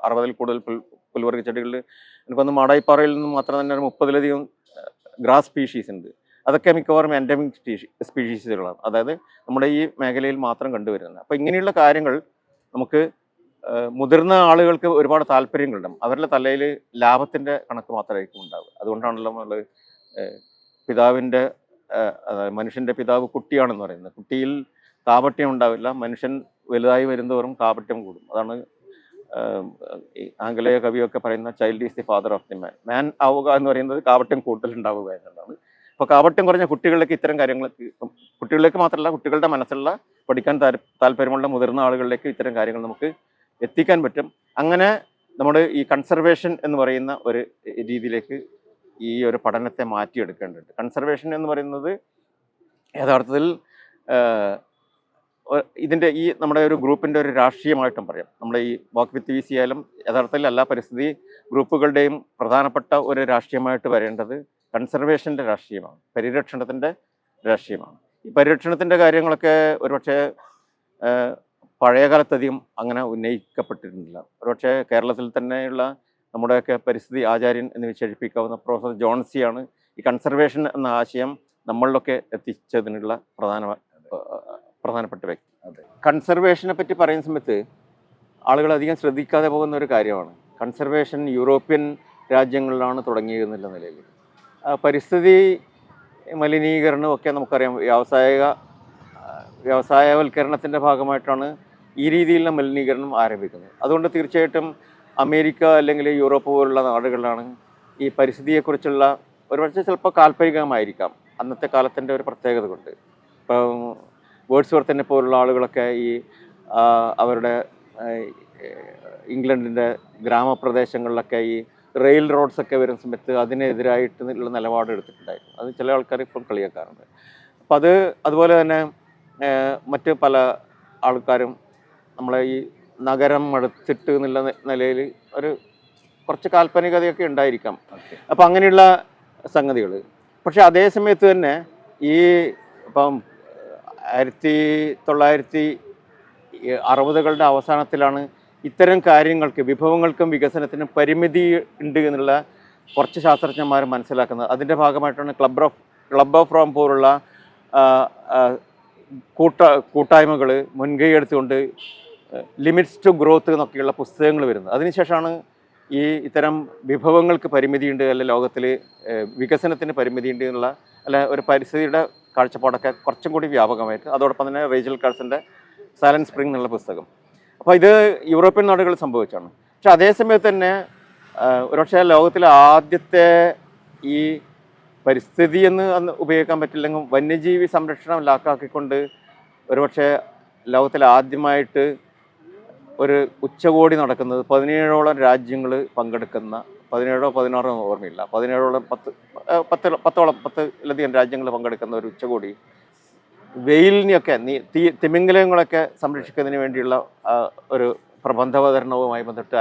60-ൽ കൂടുതൽ പുൽവർഗ്ഗ ചെടികളിൽ എനിക്കൊന്ന് മാടായിപ്പാറയിൽ നിന്ന് മാത്രം തന്നെ ഒരു 30-ലധികം ഗ്രാസ് സ്പീഷീസ് ഉണ്ട്. അതൊക്കെ മിക്കവാറും എൻഡമിക് സ്പീഷീസുകളാണ്, അതായത് നമ്മുടെ ഈ മേഖലയിൽ മാത്രം കണ്ടുവരുന്നത്. അപ്പോൾ ഇങ്ങനെയുള്ള കാര്യങ്ങൾ നമുക്ക് മുതിർന്ന ആളുകൾക്ക് ഒരുപാട് താല്പര്യങ്ങളുണ്ടാകും. അവരുടെ തലയിൽ ലാഭത്തിൻ്റെ കണക്ക് മാത്രമായിരിക്കും ഉണ്ടാവുക. അതുകൊണ്ടാണല്ലോ നമ്മൾ പിതാവിൻ്റെ മനുഷ്യൻ്റെ പിതാവ് കുട്ടിയാണെന്ന് പറയുന്നത്. കുട്ടിയിൽ കാപട്യം ഉണ്ടാവില്ല, മനുഷ്യൻ വലുതായി വരുന്നവരും കാപട്യം കൂടും. അതാണ് ആംഗലേയ കവിയൊക്കെ പറയുന്ന child is the father of the man. Man ആവുക എന്ന് പറയുന്നത് കാപട്യം കൂടുതലുണ്ടാവുക എന്നുള്ളതാണ്. അപ്പോൾ കാപട്യം കുറഞ്ഞ കുട്ടികളിലേക്ക് ഇത്തരം കുട്ടികളിലേക്ക് മാത്രമല്ല, കുട്ടികളുടെ മനസ്സിലുള്ള പഠിക്കാൻ താല്പര്യമുള്ള മുതിർന്ന ആളുകളിലേക്ക് ഇത്തരം കാര്യങ്ങൾ നമുക്ക് എത്തിക്കാൻ പറ്റും. അങ്ങനെ നമ്മുടെ ഈ കൺസർവേഷൻ എന്ന് പറയുന്ന ഒരു രീതിയിലേക്ക് ഈ ഒരു പഠനത്തെ മാറ്റിയെടുക്കേണ്ടതുണ്ട്. കൺസർവേഷൻ എന്ന് പറയുന്നത് യഥാർത്ഥത്തിൽ ഇതിൻ്റെ നമ്മുടെ ഒരു ഗ്രൂപ്പിൻ്റെ ഒരു രാഷ്ട്രീയമായിട്ടും പറയാം. നമ്മുടെ ഈ വാക്ക് വിത്ത് VC ആയാലും യഥാർത്ഥത്തിൽ എല്ലാ പരിസ്ഥിതി ഗ്രൂപ്പുകളുടെയും പ്രധാനപ്പെട്ട ഒരു രാഷ്ട്രീയമായിട്ട് വരേണ്ടത് കൺസർവേഷൻ്റെ രാഷ്ട്രീയമാണ്, പരിരക്ഷണത്തിൻ്റെ രാഷ്ട്രീയമാണ്. ഈ പരിരക്ഷണത്തിൻ്റെ കാര്യങ്ങളൊക്കെ ഒരുപക്ഷെ പഴയ കാലത്തധികം അങ്ങനെ ഉന്നയിക്കപ്പെട്ടിരുന്നില്ല. ഒരുപക്ഷെ കേരളത്തിൽ തന്നെയുള്ള നമ്മുടെയൊക്കെ പരിസ്ഥിതി ആചാര്യൻ എന്ന് വിശേഷിപ്പിക്കാവുന്ന പ്രൊഫസർ ജോൺസിയാണ് ഈ കൺസർവേഷൻ എന്ന ആശയം നമ്മളിലൊക്കെ എത്തിച്ചതിനുള്ള പ്രധാനപ്പെട്ട വ്യക്തി. കൺസർവേഷനെ പറ്റി പറയുന്ന സമയത്ത് ആളുകൾ അധികം ശ്രദ്ധിക്കാതെ പോകുന്ന ഒരു കാര്യമാണ്, കൺസർവേഷൻ യൂറോപ്യൻ രാജ്യങ്ങളിലാണ് തുടങ്ങിയതെന്നുള്ള നിലയിൽ. പരിസ്ഥിതി മലിനീകരണവും ഒക്കെ നമുക്കറിയാം വ്യവസായവൽക്കരണത്തിൻ്റെ ഭാഗമായിട്ടാണ് ഈ രീതിയിലുള്ള മലിനീകരണം ആരംഭിക്കുന്നത്. അതുകൊണ്ട് തീർച്ചയായിട്ടും അമേരിക്ക അല്ലെങ്കിൽ യൂറോപ്പ് പോലുള്ള നാടുകളിലാണ് ഈ പരിസ്ഥിതിയെക്കുറിച്ചുള്ള ഒരുപക്ഷെ ചിലപ്പോൾ കാൽപ്പനികമായിരിക്കാം അന്നത്തെ കാലത്തിൻ്റെ ഒരു പ്രത്യേകത കൊണ്ട്. ഇപ്പം വേർഡ്സ്വർത്തിനെ പോലുള്ള ആളുകളൊക്കെ ഈ അവരുടെ ഇംഗ്ലണ്ടിൻ്റെ ഗ്രാമപ്രദേശങ്ങളിലൊക്കെ ഈ റെയിൽ റോഡ്സൊക്കെ വരുന്ന സമയത്ത് അതിനെതിരായിട്ടുള്ള നിലപാട് എടുത്തിട്ടുണ്ടായിരുന്നു. അത് ചില ആൾക്കാർ ഇപ്പം കളിയാക്കാറുണ്ട്. അപ്പം അതുപോലെ തന്നെ മറ്റ് പല ആൾക്കാരും നമ്മളെ ഈ നഗരം മടുത്തിട്ട് എന്നുള്ള നിലയിൽ ഒരു കുറച്ച് കാൽപ്പനികതയൊക്കെ ഉണ്ടായിരിക്കാം. അപ്പം അങ്ങനെയുള്ള സംഗതികൾ. പക്ഷെ അതേ സമയത്ത് തന്നെ ഈ ഇപ്പം 1960കളുടെ അവസാനത്തിലാണ് ഇത്തരം കാര്യങ്ങൾക്ക്, വിഭവങ്ങൾക്കും വികസനത്തിനും പരിമിതി ഉണ്ട് എന്നുള്ള കുറച്ച് ശാസ്ത്രജ്ഞന്മാർ മനസ്സിലാക്കുന്നത്. അതിൻ്റെ ഭാഗമായിട്ടാണ് ക്ലബ് ഓഫ് റോം പോലുള്ള കൂട്ടായ്മകൾ മുൻകൈ എടുത്തുകൊണ്ട് ലിമിറ്റ്സ് ടു ഗ്രോത്ത് എന്നൊക്കെയുള്ള പുസ്തകങ്ങൾ വരുന്നത്. അതിനുശേഷമാണ് ഇത്തരം വിഭവങ്ങൾക്ക് പരിമിതിയുണ്ട്, അല്ലെ ലോകത്തിൽ വികസനത്തിന് പരിമിതിയുണ്ട് എന്നുള്ള ഒരു പരിസ്ഥിതിയുടെ കാഴ്ചപ്പാടൊക്കെ കുറച്ചും കൂടി വ്യാപകമായിട്ട്. അതോടൊപ്പം തന്നെ റേച്ചൽ കാർസൻ്റെ സൈലന്റ് സ്പ്രിംഗ് എന്നുള്ള പുസ്തകം. അപ്പോൾ ഇത് യൂറോപ്യൻ നാടുകളിൽ സംഭവിച്ചാണ്. പക്ഷെ അതേ സമയത്ത് തന്നെ ഒരുപക്ഷെ ലോകത്തിലെ ആദ്യത്തെ ഈ പരിസ്ഥിതി എന്ന് അന്ന് ഉപയോഗിക്കാൻ പറ്റില്ലെങ്കിൽ വന്യജീവി സംരക്ഷണം ലാക്കാക്കിക്കൊണ്ട് ഒരുപക്ഷെ ലോകത്തിൽ ആദ്യമായിട്ട് ഒരു ഉച്ചകോടി നടക്കുന്നത് 17ഓളം രാജ്യങ്ങൾ പങ്കെടുക്കുന്ന 17ഓ 16ഓ ഓർമ്മയില്ല 17ഓളം 10ലധികം രാജ്യങ്ങൾ പങ്കെടുക്കുന്ന ഒരു ഉച്ചകോടി വെയിലിനെയൊക്കെ തിമിംഗലങ്ങളൊക്കെ സംരക്ഷിക്കുന്നതിന് വേണ്ടിയുള്ള ഒരു പ്രബന്ധാവതരണവുമായി ബന്ധപ്പെട്ട്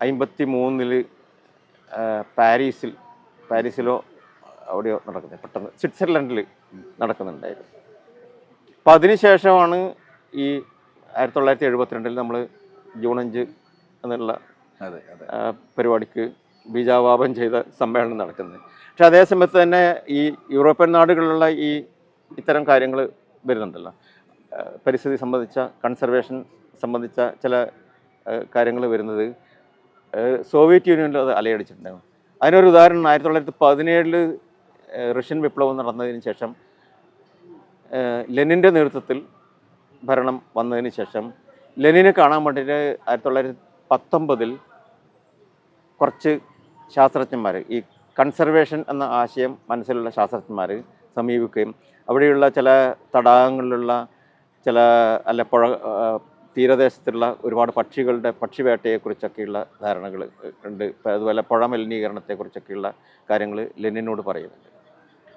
1953 പാരീസിലോ അവിടെയോ നടക്കുന്നത്, പെട്ടെന്ന് സ്വിറ്റ്സർലൻഡിൽ നടക്കുന്നുണ്ടായിരുന്നു. അപ്പം അതിനുശേഷമാണ് ഈ 1972 നമ്മൾ ജൂൺ 5 എന്നുള്ള പരിപാടിക്ക് ബീജാവാപം ചെയ്ത സമ്മേളനം നടക്കുന്നത്. പക്ഷെ അതേ സമയത്ത് തന്നെ ഈ യൂറോപ്യൻ നാടുകളിലുള്ള ഇത്തരം കാര്യങ്ങൾ വരുന്നുണ്ടല്ലോ, പരിസ്ഥിതി സംബന്ധിച്ച കൺസർവേഷൻ സംബന്ധിച്ച ചില കാര്യങ്ങൾ വരുന്നത് സോവിയറ്റ് യൂണിയനിൽ അത് അലയടിച്ചിട്ടുണ്ടായിരുന്നു. അതിനൊരു ഉദാഹരണം 1917 റഷ്യൻ വിപ്ലവം നടന്നതിന് ശേഷം ലെനിൻ്റെ നേതൃത്വത്തിൽ ഭരണം വന്നതിന് ശേഷം ലെനിനെ കാണാൻ വേണ്ടിയിട്ട് 1919 കുറച്ച് ശാസ്ത്രജ്ഞന്മാർ, ഈ കൺസർവേഷൻ എന്ന ആശയം മനസ്സിലുള്ള ശാസ്ത്രജ്ഞന്മാർ സമീപിക്കുകയും അവിടെയുള്ള ചില തടാകങ്ങളിലുള്ള ചില പുഴ തീരദേശത്തുള്ള ഒരുപാട് പക്ഷികളുടെ പക്ഷിവേട്ടയെക്കുറിച്ചൊക്കെയുള്ള ധാരണകൾ ഉണ്ട്. അതുപോലെ പുഴ മലിനീകരണത്തെക്കുറിച്ചൊക്കെയുള്ള കാര്യങ്ങൾ ലെനിനോട് പറയുന്നുണ്ട്.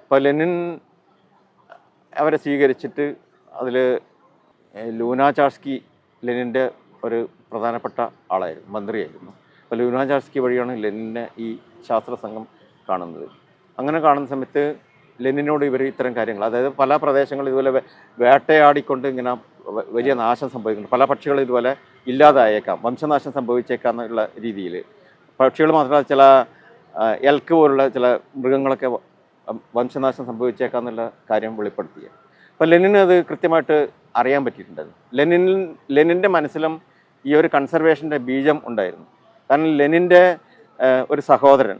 അപ്പോൾ ലെനിൻ അവരെ സ്വീകരിച്ചിട്ട് അതിൽ ലൂനാചാർസ്കി ലെനിൻ്റെ ഒരു പ്രധാനപ്പെട്ട ആളായിരുന്നു, മന്ത്രിയായിരുന്നു. അപ്പോൾ ലൂനാചാർസ്കി വഴിയാണ് ലെനിനെ ഈ ശാസ്ത്ര സംഘം കാണുന്നത്. അങ്ങനെ കാണുന്ന സമയത്ത് ലെനിനോട് ഇവർ ഇത്തരം കാര്യങ്ങൾ, അതായത് പല പ്രദേശങ്ങളിൽ ഇതുപോലെ വേട്ടയാടിക്കൊണ്ട് ഇങ്ങനെ വലിയ നാശം സംഭവിക്കുന്നുണ്ട്, പല പക്ഷികളും ഇതുപോലെ ഇല്ലാതായേക്കാം, വംശനാശം സംഭവിച്ചേക്കാം എന്നുള്ള രീതിയിൽ. പക്ഷികൾ മാത്രമല്ല, ചില എൽക്ക് പോലുള്ള ചില മൃഗങ്ങളൊക്കെ വംശനാശം സംഭവിച്ചേക്കാം എന്നുള്ള കാര്യം വെളിപ്പെടുത്തിയ. അപ്പോൾ ലെനിന് അത് കൃത്യമായിട്ട് അറിയാൻ പറ്റിയിട്ടുണ്ടായിരുന്നു. ലെനിൻ്റെ മനസ്സിലും ഈ ഒരു കൺസർവേഷൻ്റെ ബീജം ഉണ്ടായിരുന്നു. കാരണം ലെനിൻ്റെ ഒരു സഹോദരൻ,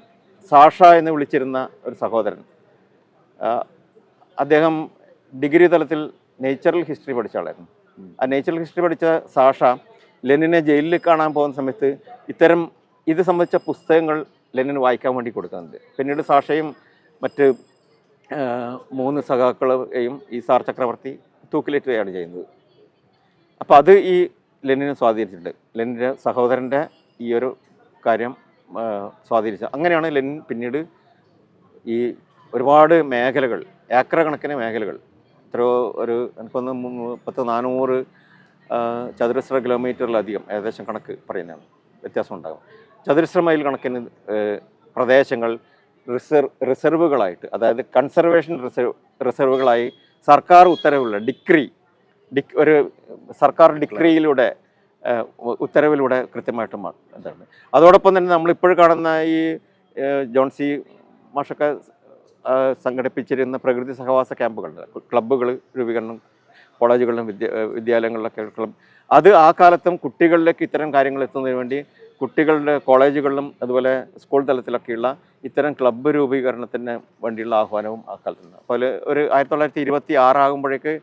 സാഷ എന്ന് വിളിച്ചിരുന്ന ഒരു സഹോദരൻ, അദ്ദേഹം ഡിഗ്രി തലത്തിൽ നേച്ചറൽ ഹിസ്റ്ററി പഠിച്ച ആളായിരുന്നു. ആ നേച്ചറൽ ഹിസ്റ്ററി പഠിച്ച സാഷ ലെനിനെ ജയിലിൽ കാണാൻ പോകുന്ന സമയത്ത് ഇത് സംബന്ധിച്ച പുസ്തകങ്ങൾ ലെനിന് വായിക്കാൻ വേണ്ടി കൊടുക്കുന്നുണ്ട്. പിന്നീട് സാഷയും മറ്റ് 3 സഖാക്കളെയും ഈ സാർ ചക്രവർത്തി തൂക്കിലേറ്റുകയാണ് ചെയ്യുന്നത്. അപ്പോൾ അത് ഈ ലെനിനെ സ്വാധീനിച്ചിട്ടുണ്ട്. ലെനിൻ്റെ സഹോദരൻ്റെ ഈ ഒരു കാര്യം സ്വാധീനിച്ചു. അങ്ങനെയാണ് ലെനിൻ പിന്നീട് ഈ ഒരുപാട് മേഖലകൾ, ഏക്കർ കണക്കിന് മേഖലകൾ, എത്രയോ എനിക്കൊന്ന് 400 ചതുരശ്ര കിലോമീറ്ററിലധികം, ഏകദേശം കണക്ക് പറയുന്നതാണ്, വ്യത്യാസം ഉണ്ടാകും, ചതുരശ്ര മൈൽ കണക്കിന് പ്രദേശങ്ങൾ റിസർവുകളായിട്ട്, അതായത് കൺസർവേഷൻ റിസർവുകളായി സർക്കാർ ഉത്തരവുള്ള ഒരു സർക്കാർ ഡിക്രിയിലൂടെ ഉത്തരവിലൂടെ കൃത്യമായിട്ടും എന്താണ്. അതോടൊപ്പം തന്നെ നമ്മളിപ്പോഴും കാണുന്ന ഈ ജോൺ സി മാഷൊക്കെ സംഘടിപ്പിച്ചിരുന്ന പ്രകൃതി സഹവാസ ക്യാമ്പുകളുണ്ട്, ക്ലബ്ബുകൾ രൂപീകരണം, കോളേജുകളിലും വിദ്യാലയങ്ങളിലൊക്കെ ക്ലബ്, അത് ആ കാലത്തും കുട്ടികളിലേക്ക് ഇത്തരം കാര്യങ്ങൾ എത്തുന്നതിന് വേണ്ടി കുട്ടികളുടെ കോളേജുകളിലും അതുപോലെ സ്കൂൾ തലത്തിലൊക്കെയുള്ള ഇത്തരം ക്ലബ്ബ് രൂപീകരണത്തിന് വേണ്ടിയുള്ള ആഹ്വാനവും ആ കാലത്തുണ്ട്. അപ്പോൾ ഒരു 1926 ആകുമ്പോഴേക്ക്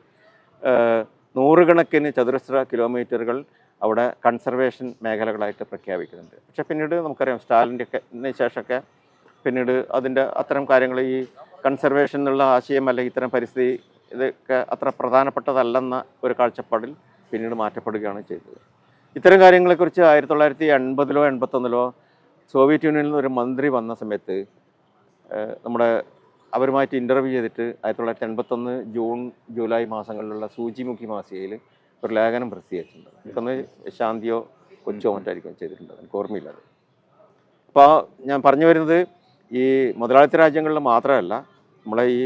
100 കണക്കിന് ചതുരശ്ര കിലോമീറ്ററുകൾ അവിടെ കൺസർവേഷൻ മേഖലകളായിട്ട് പ്രഖ്യാപിക്കുന്നുണ്ട്. പക്ഷേ പിന്നീട് നമുക്കറിയാം, സ്റ്റാലിൻ്റെ ശേഷമൊക്കെ പിന്നീട് അത്തരം കാര്യങ്ങൾ, ഈ കൺസർവേഷൻ എന്നുള്ള ആശയം അല്ലെങ്കിൽ ഇത്തരം പരിസ്ഥിതി ഇതൊക്കെ അത്ര പ്രധാനപ്പെട്ടതല്ലെന്ന ഒരു കാഴ്ചപ്പാടിൽ പിന്നീട് മാറ്റപ്പെടുകയാണ് ചെയ്തത്. ഇത്തരം കാര്യങ്ങളെക്കുറിച്ച് 1980-ലോ 81-ലോ സോവിയറ്റ് യൂണിയനിൽ നിന്ന് ഒരു മന്ത്രി വന്ന സമയത്ത് അവരുമായിട്ട് ഇൻ്റർവ്യൂ ചെയ്തിട്ട് 1981 ജൂൺ ജൂലൈ മാസങ്ങളിലുള്ള സൂചിമുഖി മാസികയിൽ ഒരു ലേഖനം പ്രസിദ്ധീകരിച്ചിട്ടുണ്ട്. എനിക്കൊന്ന് ശാന്തിയോ കൊച്ചോ മറ്റായിരിക്കും ചെയ്തിട്ടുണ്ട്, എനിക്ക് ഓർമ്മയില്ലത്. അപ്പോൾ ഞാൻ പറഞ്ഞു വരുന്നത്, ഈ മുതലാളിത്ത രാജ്യങ്ങളിൽ മാത്രമല്ല, നമ്മളെ ഈ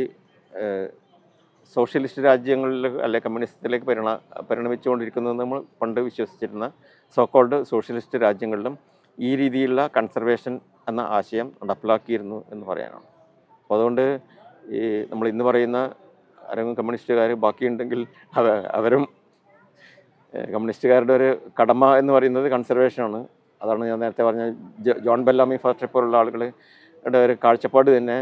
സോഷ്യലിസ്റ്റ് രാജ്യങ്ങളിൽ അല്ലെ കമ്മ്യൂണിസത്തിലേക്ക് പരിണമിച്ചുകൊണ്ടിരിക്കുന്നത് നമ്മൾ പണ്ട് വിശ്വസിച്ചിരുന്ന സോക്കോൾഡ് സോഷ്യലിസ്റ്റ് രാജ്യങ്ങളിലും ഈ രീതിയിലുള്ള കൺസർവേഷൻ എന്ന ആശയം നടപ്പിലാക്കിയിരുന്നു എന്ന് പറയാനാണ്. അപ്പോൾ അതുകൊണ്ട് ഈ നമ്മൾ ഇന്ന് പറയുന്ന ആരെങ്കിലും കമ്മ്യൂണിസ്റ്റുകാർ ബാക്കിയുണ്ടെങ്കിൽ അവരും കമ്മ്യൂണിസ്റ്റുകാരുടെ ഒരു കടമ എന്ന് പറയുന്നത് കൺസർവേഷനാണ്. അതാണ് ഞാൻ നേരത്തെ പറഞ്ഞ ജോൺ ബെല്ലാമി ഫോസ്റ്ററെ പോലുള്ള ആളുകളുടെ ഒരു കാഴ്ചപ്പാട് തന്നെ.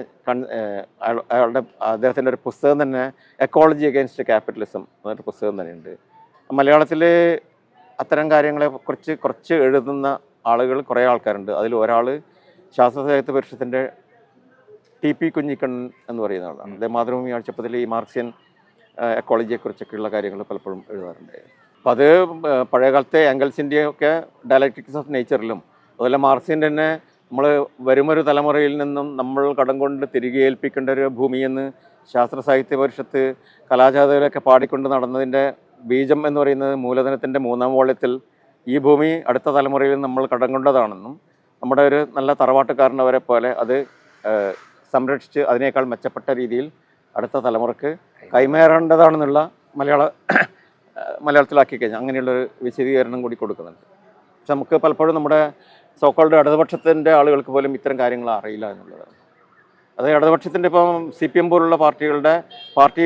അദ്ദേഹത്തിൻ്റെ ഒരു പുസ്തകം തന്നെ, എക്കോളജി അഗെയിൻസ്റ്റ് ക്യാപിറ്റലിസം എന്നൊരു പുസ്തകം തന്നെയുണ്ട്. മലയാളത്തിൽ അത്തരം കാര്യങ്ങളെ കുറിച്ച് കുറച്ച് എഴുതുന്ന ആളുകൾ കുറേ ആൾക്കാരുണ്ട്. അതിൽ ഒരാൾ ശാസ്ത്ര സാഹിത്യ പരിഷത്തിൻ്റെ TP കുഞ്ഞിക്കണ്ണൻ എന്ന് പറയുന്ന ആളാണ്. അദ്ദേഹം മാതൃഭൂമി ആഴ്ചപ്പതിൽ ഈ മാർക്സിയൻ എക്കോളജിയെക്കുറിച്ചൊക്കെയുള്ള കാര്യങ്ങൾ പലപ്പോഴും എഴുതാറുണ്ട്. അപ്പം അത് പഴയകാലത്തെ എംഗൽസിൻ്റെയൊക്കെ ഡയലക്റ്റിക്സ് ഓഫ് നേച്ചറിലും അതുപോലെ മാർക്സിൻ്റെ തന്നെ നമ്മൾ വരുമൊരു തലമുറയിൽ നിന്നും നമ്മൾ കടം കൊണ്ട് തിരികെ ഏൽപ്പിക്കേണ്ട ഒരു ഭൂമിയെന്ന് ശാസ്ത്ര സാഹിത്യ പരിഷത്ത് കലാജാഥയിലൊക്കെ പാടിക്കൊണ്ട് നടന്നതിൻ്റെ ബീജം എന്ന് പറയുന്നത് മൂലധനത്തിൻ്റെ 3-ാം വോള്യത്തിൽ ഈ ഭൂമി അടുത്ത തലമുറയിൽ നമ്മൾ കടം കൊണ്ടതാണെന്നും നമ്മുടെ ഒരു നല്ല തറവാട്ടുകാരനവരെ പോലെ അത് സംരക്ഷിച്ച് അതിനേക്കാൾ മെച്ചപ്പെട്ട രീതിയിൽ അടുത്ത തലമുറക്ക് കൈമാറേണ്ടതാണെന്നുള്ള മലയാളത്തിലാക്കി കഴിഞ്ഞാൽ അങ്ങനെയുള്ളൊരു വിശദീകരണം കൂടി കൊടുക്കുന്നുണ്ട്. പക്ഷെ നമുക്ക് പലപ്പോഴും നമ്മുടെ സോക്കോൾഡ് ഇടതുപക്ഷത്തിൻ്റെ ആളുകൾക്ക് പോലും ഇത്തരം കാര്യങ്ങൾ അറിയില്ല എന്നുള്ളതാണ്. അത് ഇടതുപക്ഷത്തിൻ്റെ ഇപ്പം CPM പോലുള്ള പാർട്ടികളുടെ പാർട്ടി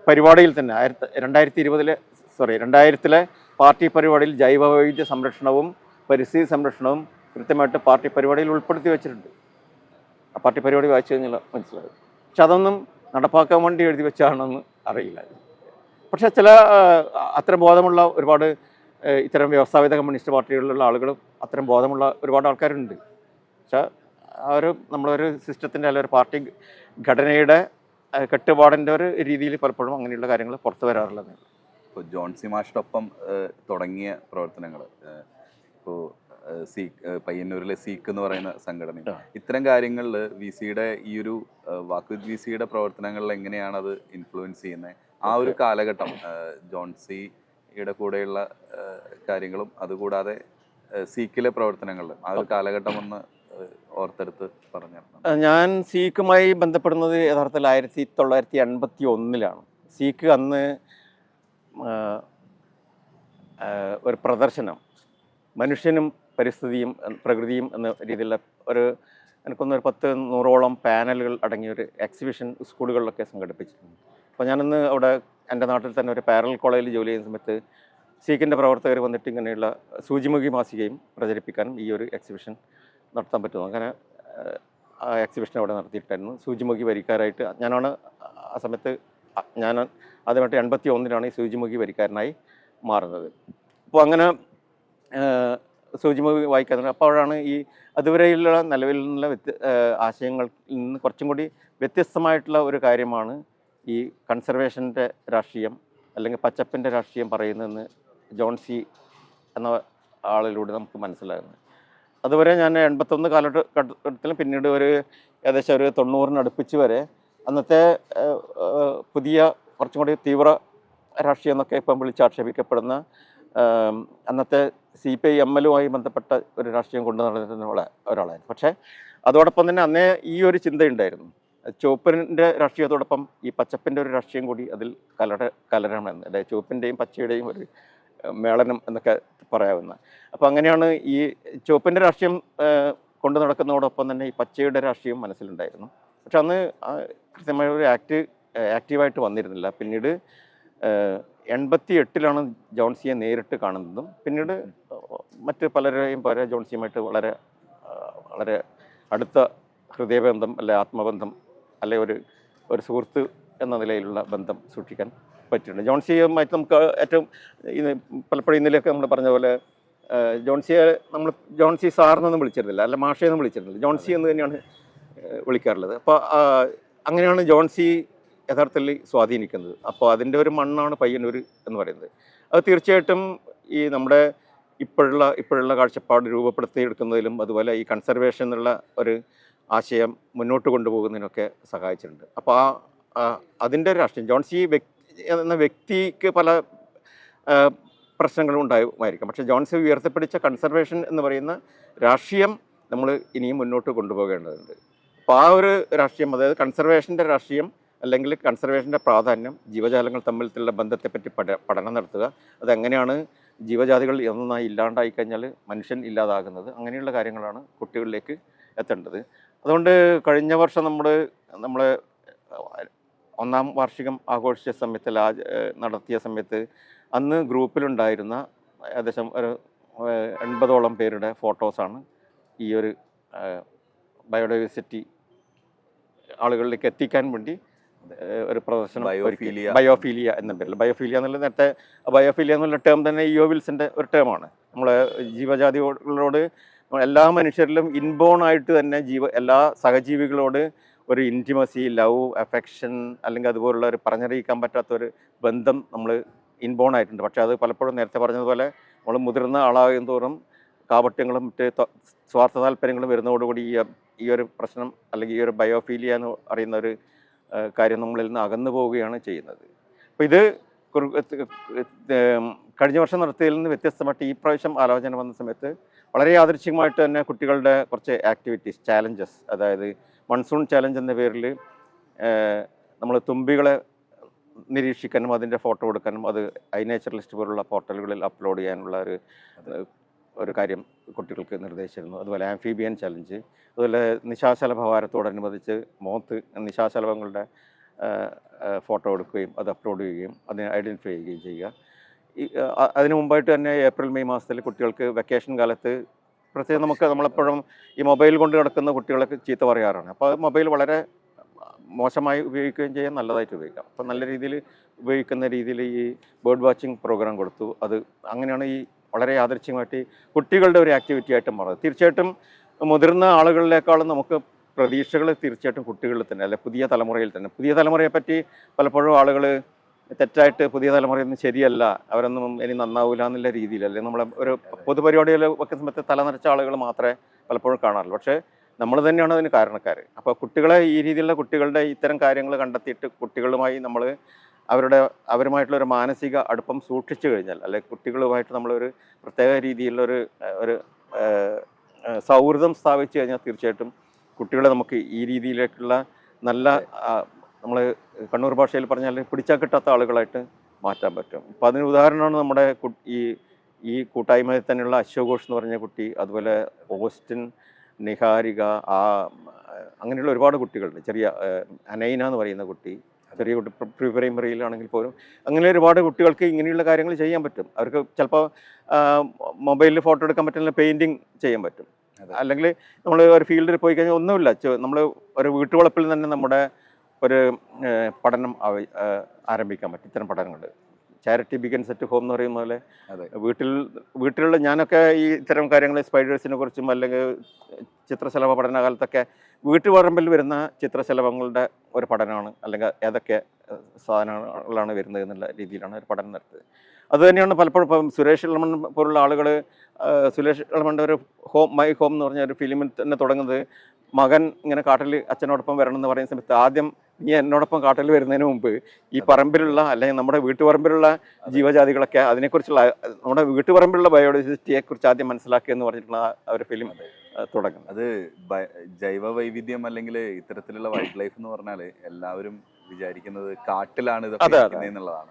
പരിപാടിയിൽ തന്നെ 2000-ലെ പാർട്ടി പരിപാടിയിൽ ജൈവവൈവിധ്യ സംരക്ഷണവും പരിസ്ഥിതി സംരക്ഷണവും കൃത്യമായിട്ട് പാർട്ടി പരിപാടിയിൽ ഉൾപ്പെടുത്തി വെച്ചിട്ടുണ്ട്. ആ പാർട്ടി പരിപാടി വായിച്ചു കഴിഞ്ഞാൽ മനസ്സിലാകും. പക്ഷെ അതൊന്നും നടപ്പാക്കാൻ വേണ്ടി എഴുതി വെച്ചാണെന്ന് അറിയില്ല. പക്ഷെ ചില അത്തരം ബോധമുള്ള ഒരുപാട് ഇത്തരം വ്യവസ്ഥാപിത കമ്മ്യൂണിസ്റ്റ് പാർട്ടികളിലുള്ള ആളുകളും അത്തരം ബോധമുള്ള ഒരുപാട് ആൾക്കാരുണ്ട്. പക്ഷെ ആ ഒരു നമ്മളൊരു സിസ്റ്റത്തിൻ്റെ അല്ലെങ്കിൽ ഒരു പാർട്ടി ഘടനയുടെ കെട്ടുപാടിൻ്റെ ഒരു രീതിയിൽ പലപ്പോഴും അങ്ങനെയുള്ള കാര്യങ്ങൾ പുറത്തു വരാറില്ലെന്ന്. ഇപ്പോൾ ജോൺസി മാഷിനൊപ്പം തുടങ്ങിയ പ്രവർത്തനങ്ങൾ, ഇപ്പോൾ പയ്യന്നൂരിലെ സീക്ക് എന്ന് പറയുന്ന സംഘടന, ഇത്തരം കാര്യങ്ങളിൽ VCയുടെ ഈ ഒരു വാക്ക് വിത്ത് VCയുടെ പ്രവർത്തനങ്ങളിൽ എങ്ങനെയാണ് അത് ഇൻഫ്ലുവൻസ് ചെയ്യുന്നത്? ആ ഒരു കാലഘട്ടം ജോൺസിയുടെ കൂടെയുള്ള കാര്യങ്ങളും അതുകൂടാതെ സീക്കിലെ പ്രവർത്തനങ്ങളിൽ ആ ഒരു കാലഘട്ടം ഒന്ന് ഓർത്തെടുത്ത് പറഞ്ഞു. ഞാൻ സീക്കുമായി ബന്ധപ്പെടുന്നത് യഥാർത്ഥത്തിൽ 1981-ലാണ്. സീക്ക് അന്ന് ഒരു പ്രദർശനം, മനുഷ്യനും പരിസ്ഥിതിയും പ്രകൃതിയും എന്ന രീതിയിലുള്ള എനിക്കൊന്നൊരു 10-100ഓളം പാനലുകൾ അടങ്ങിയൊരു എക്സിബിഷൻ സ്കൂളുകളിലൊക്കെ സംഘടിപ്പിച്ചിട്ടുണ്ട്. അപ്പോൾ ഞാനിന്ന് അവിടെ എൻ്റെ നാട്ടിൽ തന്നെ ഒരു പാരലൽ കോളേജിൽ ജോലി ചെയ്യുന്ന സമയത്ത് സീക്കിൻ്റെ പ്രവർത്തകർ വന്നിട്ട് ഇങ്ങനെയുള്ള സൂചിമുഖി മാസികയും പ്രചരിപ്പിക്കാനും ഈ ഒരു എക്സിബിഷൻ നടത്താൻ പറ്റുന്നു. അങ്ങനെ ആ എക്സിബിഷൻ അവിടെ നടത്തിയിട്ടായിരുന്നു. സൂചിമുഖി വരിക്കാരായിട്ട് ഞാനാണ് ആ സമയത്ത് ആദ്യമായിട്ട് 81-ലാണ് ഈ സൂചിമുഖി വരിക്കാരനായി മാറുന്നത്. അപ്പോൾ അങ്ങനെ സൂചിമുഖി വായിക്കാറുണ്ട്. അപ്പോഴാണ് ഈ അതുവരെയുള്ള നിലവിലുള്ള ആശയങ്ങളിൽ നിന്ന് കുറച്ചും കൂടി വ്യത്യസ്തമായിട്ടുള്ള ഒരു കാര്യമാണ് ഈ കൺസർവേഷൻ്റെ രാഷ്ട്രീയം അല്ലെങ്കിൽ പച്ചപ്പിൻ്റെ രാഷ്ട്രീയം പറയുന്നതെന്ന് ജോൺസി എന്ന ആളിലൂടെ നമുക്ക് മനസ്സിലാകുന്നത്. അതുവരെ ഞാൻ 81 കാലഘട്ടത്തിലും പിന്നീട് ഏകദേശം ഒരു 90-ന് അടുപ്പിച്ച് വരെ അന്നത്തെ പുതിയ കുറച്ചും കൂടി തീവ്ര രാഷ്ട്രീയം എന്നൊക്കെ ഇപ്പം വിളിച്ചാക്ഷേപിക്കപ്പെടുന്ന അന്നത്തെ CPI-ML-മായി ബന്ധപ്പെട്ട ഒരു രാഷ്ട്രീയം കൊണ്ടു നടന്നിരുന്ന ഒരാളായിരുന്നു. പക്ഷേ അതോടൊപ്പം തന്നെ അന്നേ ഈ ഒരു ചിന്തയുണ്ടായിരുന്നു, ചുവപ്പിൻ്റെ രാഷ്ട്രീയത്തോടൊപ്പം ഈ പച്ചപ്പിൻ്റെ ഒരു രാഷ്ട്രീയം കൂടി അതിൽ കലരണമെന്ന്, അതായത് ചുവപ്പിൻ്റെയും പച്ചയുടെയും ഒരു മേളനം എന്നൊക്കെ പറയാവുന്ന. അപ്പോൾ അങ്ങനെയാണ് ഈ ചുവപ്പിൻ്റെ രാഷ്ട്രീയം കൊണ്ടു നടക്കുന്നതോടൊപ്പം തന്നെ ഈ പച്ചയുടെ രാഷ്ട്രീയം മനസ്സിലുണ്ടായിരുന്നു. പക്ഷെ അന്ന് കൃത്യമായ ഒരു ആക്റ്റീവായിട്ട് വന്നിരുന്നില്ല. പിന്നീട് 88-ലാണ് ജോൺസിയെ നേരിട്ട് കാണുന്നതും പിന്നീട് മറ്റ് പലരെയും പോലെ ജോൺസിയുമായിട്ട് വളരെ വളരെ അടുത്ത ഹൃദയബന്ധം അല്ലെ ആത്മബന്ധം അല്ലെ ഒരു സുഹൃത്ത് എന്ന നിലയിലുള്ള ബന്ധം സൂക്ഷിക്കാൻ പറ്റിയിട്ടുണ്ട്. ജോൺസിയുമായിട്ട് നമുക്ക് ഏറ്റവും പലപ്പോഴും ഇന്നലെയൊക്കെ നമ്മൾ പറഞ്ഞ പോലെ ജോൺസിയെ നമ്മൾ ജോൺസി സാറിനൊന്നും വിളിച്ചിരുന്നില്ല, അല്ല മാഷയെന്നും വിളിച്ചിരുന്നില്ല, ജോൺസി എന്ന് തന്നെയാണ് വിളിക്കാറുള്ളത്. അപ്പോൾ അങ്ങനെയാണ് ജോൺസി യഥാർത്ഥത്തിൽ സ്വാധീനിക്കുന്നത്. അപ്പോൾ അതിൻ്റെ ഒരു മണ്ണാണ് പയ്യന്നൂർ എന്ന് പറയുന്നത്. അത് തീർച്ചയായിട്ടും ഈ നമ്മുടെ ഇപ്പോഴുള്ള കാഴ്ചപ്പാട് രൂപപ്പെടുത്തിയെടുക്കുന്നതിലും അതുപോലെ ഈ കൺസർവേഷൻ എന്നുള്ള ഒരു ആശയം മുന്നോട്ട് കൊണ്ടുപോകുന്നതിനൊക്കെ സഹായിച്ചിട്ടുണ്ട്. അപ്പോൾ അതിൻ്റെ രാഷ്ട്രീയം ജോൺസി എന്ന വ്യക്തിക്ക് പല പ്രശ്നങ്ങളും ഉണ്ടാകുമായിരിക്കും. പക്ഷേ ജോൺസി ഉയർത്തിപ്പിടിച്ച കൺസർവേഷൻ എന്ന് പറയുന്ന രാഷ്ട്രീയം നമ്മൾ ഇനിയും മുന്നോട്ട് കൊണ്ടുപോകേണ്ടതുണ്ട്. അപ്പോൾ ആ ഒരു രാഷ്ട്രീയം, അതായത് കൺസർവേഷൻ്റെ രാഷ്ട്രീയം അല്ലെങ്കിൽ കൺസർവേഷൻ്റെ പ്രാധാന്യം, ജീവജാലങ്ങൾ തമ്മിലുള്ള ബന്ധത്തെപ്പറ്റി പഠനം നടത്തുക, അതെങ്ങനെയാണ് ജീവജാതികൾ ഒന്നായി ഇല്ലാണ്ടായി കഴിഞ്ഞാൽ മനുഷ്യൻ ഇല്ലാതാകുന്നത്, അങ്ങനെയുള്ള കാര്യങ്ങളാണ് കുട്ടികളിലേക്ക് എത്തേണ്ടത്. അതുകൊണ്ട് കഴിഞ്ഞ വർഷം നമ്മൾ 1-ാം വാർഷികം ആഘോഷിച്ച സമയത്ത് നടത്തിയ സമയത്ത് അന്ന് ഗ്രൂപ്പിലുണ്ടായിരുന്ന ഏകദേശം ഒരു 80ഓളം പേരുടെ ഫോട്ടോസാണ് ഈ ഒരു ബയോഡൈവേഴ്സിറ്റി ആളുകളിലേക്ക് എത്തിക്കാൻ വേണ്ടി ഒരു പ്രദർശനം ബയോഫീലിയ. ബയോഫീലിയ എന്ന പേരിൽ. ബയോഫീലിയ എന്നുള്ള നേരത്തെ ബയോഫീലിയ എന്നുള്ള ടേം തന്നെ ഇയോ വിൽസന്റെ ഒരു ടേമാണ്. നമ്മളെ ജീവജാതികളോട് എല്ലാ മനുഷ്യരിലും ഇൻബോൺ ആയിട്ട് തന്നെ എല്ലാ സഹജീവികളോട് ഒരു ഇൻറ്റിമസി, ലവ്, അഫെക്ഷൻ അല്ലെങ്കിൽ അതുപോലുള്ള ഒരു പറഞ്ഞറിയിക്കാൻ പറ്റാത്ത ഒരു ബന്ധം നമ്മൾ ഇൻബോൺ ആയിട്ടുണ്ട്. പക്ഷേ അത് പലപ്പോഴും നേരത്തെ പറഞ്ഞതുപോലെ നമ്മൾ മുതിർന്ന ആളാകും തോറും കാപട്യങ്ങളും മറ്റ് സ്വാർത്ഥ താല്പര്യങ്ങളും വരുന്നതോടുകൂടി ഈ ഒരു പ്രശ്നം അല്ലെങ്കിൽ ഈ ഒരു ബയോഫീലിയ എന്ന് പറയുന്ന ഒരു കാര്യം നമ്മളിൽ നിന്ന് അകന്നു പോവുകയാണ് ചെയ്യുന്നത്. അപ്പോൾ ഇത് കഴിഞ്ഞ വർഷം നടത്തിയതിൽ നിന്ന് വ്യത്യസ്തമായിട്ട് ഈ പ്രാവശ്യം ആലോചന വന്ന സമയത്ത് വളരെ യാദൃച്ഛികമായിട്ട് തന്നെ കുട്ടികളുടെ കുറച്ച് ആക്ടിവിറ്റീസ്, ചാലഞ്ചസ്, അതായത് മൺസൂൺ ചാലഞ്ച് എന്ന പേരിൽ നമ്മൾ തുമ്പികളെ നിരീക്ഷിക്കാനും അതിൻ്റെ ഫോട്ടോ എടുക്കാനും അത് ഐനേച്ചറലിസ്റ്റ് പോലുള്ള പോർട്ടലുകളിൽ അപ്ലോഡ് ചെയ്യാനുള്ള ഒരു കാര്യം കുട്ടികൾക്ക് നിർദ്ദേശിച്ചിരുന്നു. അതുപോലെ ആംഫീബിയൻ ചലഞ്ച്, അതുപോലെ നിശാശലഭവാരത്തോടനുബന്ധിച്ച് നിശാശലഭങ്ങളുടെ ഫോട്ടോ എടുക്കുകയും അത് അപ്ലോഡ് ചെയ്യുകയും അതിനെ ഐഡൻറ്റിഫൈ ചെയ്യുകയും ചെയ്യുക. അതിനു മുമ്പായിട്ട് തന്നെ ഏപ്രിൽ മെയ് മാസത്തിൽ കുട്ടികൾക്ക് വെക്കേഷൻ കാലത്ത് പ്രത്യേകം നമ്മളെപ്പോഴും ഈ മൊബൈൽ കൊണ്ട് കിടക്കുന്ന കുട്ടികളൊക്കെ ചീത്ത പറയാറാണ്. അപ്പോൾ മൊബൈൽ വളരെ മോശമായി ഉപയോഗിക്കുകയും ചെയ്യാം, നല്ലതായിട്ട് ഉപയോഗിക്കാം. അപ്പോൾ നല്ല രീതിയിൽ ഉപയോഗിക്കുന്ന രീതിയിൽ ഈ ബേർഡ് വാച്ചിങ് പ്രോഗ്രാം കൊടുത്തു. അത് അങ്ങനെയാണ് ഈ വളരെ യാദൃച്ഛികമായിട്ട് കുട്ടികളുടെ ഒരു ആക്ടിവിറ്റി ആയിട്ട് മാറുന്നത്. തീർച്ചയായിട്ടും മുതിർന്ന ആളുകളിലേക്കാളും നമുക്ക് പ്രതീക്ഷകൾ തീർച്ചയായിട്ടും കുട്ടികളിൽ തന്നെ, അല്ലെ പുതിയ തലമുറയിൽ തന്നെ. പുതിയ തലമുറയെപ്പറ്റി പലപ്പോഴും ആളുകൾ തെറ്റായിട്ട് പുതിയ തലമുറയൊന്നും ശരിയല്ല, അവരൊന്നും ഇനി നന്നാവില്ല എന്നുള്ള രീതിയിൽ, അല്ലെങ്കിൽ നമ്മളെ ഒരു പൊതുപരിപാടികൾ വെക്കുന്ന സമയത്ത് തലനിറച്ച ആളുകൾ മാത്രമേ പലപ്പോഴും കാണാറുള്ളൂ. പക്ഷേ നമ്മൾ തന്നെയാണ് അതിന് കാരണക്കാർ. അപ്പോൾ കുട്ടികളെ ഈ രീതിയിലുള്ള കുട്ടികളുടെ ഇത്തരം കാര്യങ്ങൾ കണ്ടെത്തിയിട്ട് കുട്ടികളുമായി നമ്മൾ അവരുമായിട്ടുള്ളൊരു മാനസിക അടുപ്പം സൂക്ഷിച്ചു കഴിഞ്ഞാൽ, അല്ലെങ്കിൽ കുട്ടികളുമായിട്ട് നമ്മളൊരു പ്രത്യേക രീതിയിലുള്ളൊരു സൗഹൃദം സ്ഥാപിച്ചു കഴിഞ്ഞാൽ തീർച്ചയായിട്ടും കുട്ടികളെ നമുക്ക് ഈ രീതിയിലേക്കുള്ള നല്ല, നമ്മൾ കണ്ണൂർ ഭാഷയിൽ പറഞ്ഞാൽ പിടിച്ചാൽ കിട്ടാത്ത ആളുകളായിട്ട് മാറ്റാൻ പറ്റും. അപ്പോൾ അതിന് ഉദാഹരണമാണ് നമ്മുടെ ഈ കൂട്ടായ്മയിൽ തന്നെയുള്ള അശ്വഘോഷ് എന്ന് പറഞ്ഞ കുട്ടി, അതുപോലെ ഓസ്റ്റിൻ, നിഹാരിക, അങ്ങനെയുള്ള ഒരുപാട് കുട്ടികളുണ്ട്. ചെറിയ അനൈന എന്ന് പറയുന്ന കുട്ടി, ചെറിയ കുട്ടി പ്രീ പ്രൈമറിയിലാണെങ്കിൽ പോലും അങ്ങനെ ഒരുപാട് കുട്ടികൾക്ക് ഇങ്ങനെയുള്ള കാര്യങ്ങൾ ചെയ്യാൻ പറ്റും. അവർക്ക് ചിലപ്പോൾ മൊബൈലിൽ ഫോട്ടോ എടുക്കാൻ പറ്റുന്ന പെയിൻറ്റിങ് ചെയ്യാൻ പറ്റും. അല്ലെങ്കിൽ നമ്മൾ ഒരു ഫീൽഡിൽ പോയി കഴിഞ്ഞാൽ ഒന്നുമില്ല, നമ്മൾ ഒരു വീട്ടുവളപ്പിൽ തന്നെ നമ്മുടെ ഒരു പഠനം ആരംഭിക്കാൻ പറ്റും. ഇത്തരം പഠനങ്ങൾ ചാരിറ്റി ബിഗൻസ് അറ്റ് ഹോം എന്ന് പറയുന്ന പോലെ വീട്ടിലുള്ള ഞാനൊക്കെ ഈ ഇത്തരം കാര്യങ്ങൾ സ്പൈഡേഴ്സിനെ കുറിച്ചും അല്ലെങ്കിൽ ചിത്രശലഭ പഠനകാലത്തൊക്കെ വീട്ടുപറമ്പിൽ വരുന്ന ചിത്രശലഭങ്ങളുടെ ഒരു പഠനമാണ്, അല്ലെങ്കിൽ ഏതൊക്കെ സാധനങ്ങളാണ് വരുന്നത് എന്നുള്ള രീതിയിലാണ് ഒരു പഠനം നടത്തിയത്. അതുതന്നെയാണ് പലപ്പോഴും ഇപ്പം സുരേഷ് ഇളമൺ പോലുള്ള ആളുകൾ, സുരേഷ് ഇളമണിൻ്റെ ഒരു മൈ ഹോം എന്ന് പറഞ്ഞ ഒരു ഫിലിമിൽ തന്നെ തുടങ്ങുന്നത് മകൻ ഇങ്ങനെ കാട്ടിൽ അച്ഛനോടൊപ്പം വരണം എന്ന് പറയുന്ന സമയത്ത് ആദ്യം നീ എന്നോടൊപ്പം കാട്ടിൽ വരുന്നതിന് മുമ്പ് ഈ പറമ്പിലുള്ള അല്ലെങ്കിൽ നമ്മുടെ വീട്ടുപറമ്പിലുള്ള ജീവജാതികളൊക്കെ അതിനെക്കുറിച്ചുള്ള നമ്മുടെ വീട്ടുപറമ്പിലുള്ള ബയോഡൈവേഴ്സിറ്റിയെക്കുറിച്ച് ആദ്യം മനസ്സിലാക്കുക എന്ന് പറഞ്ഞിട്ടുള്ള ഒരു ഫിലിം തുടങ്ങും. അത് ജൈവ വൈവിധ്യം അല്ലെങ്കിൽ ഇത്തരത്തിലുള്ള വൈൽഡ് ലൈഫ് എന്ന് പറഞ്ഞാൽ എല്ലാവരും വിചാരിക്കുന്നത് കാട്ടിലാണ് എന്നുള്ളതാണ്.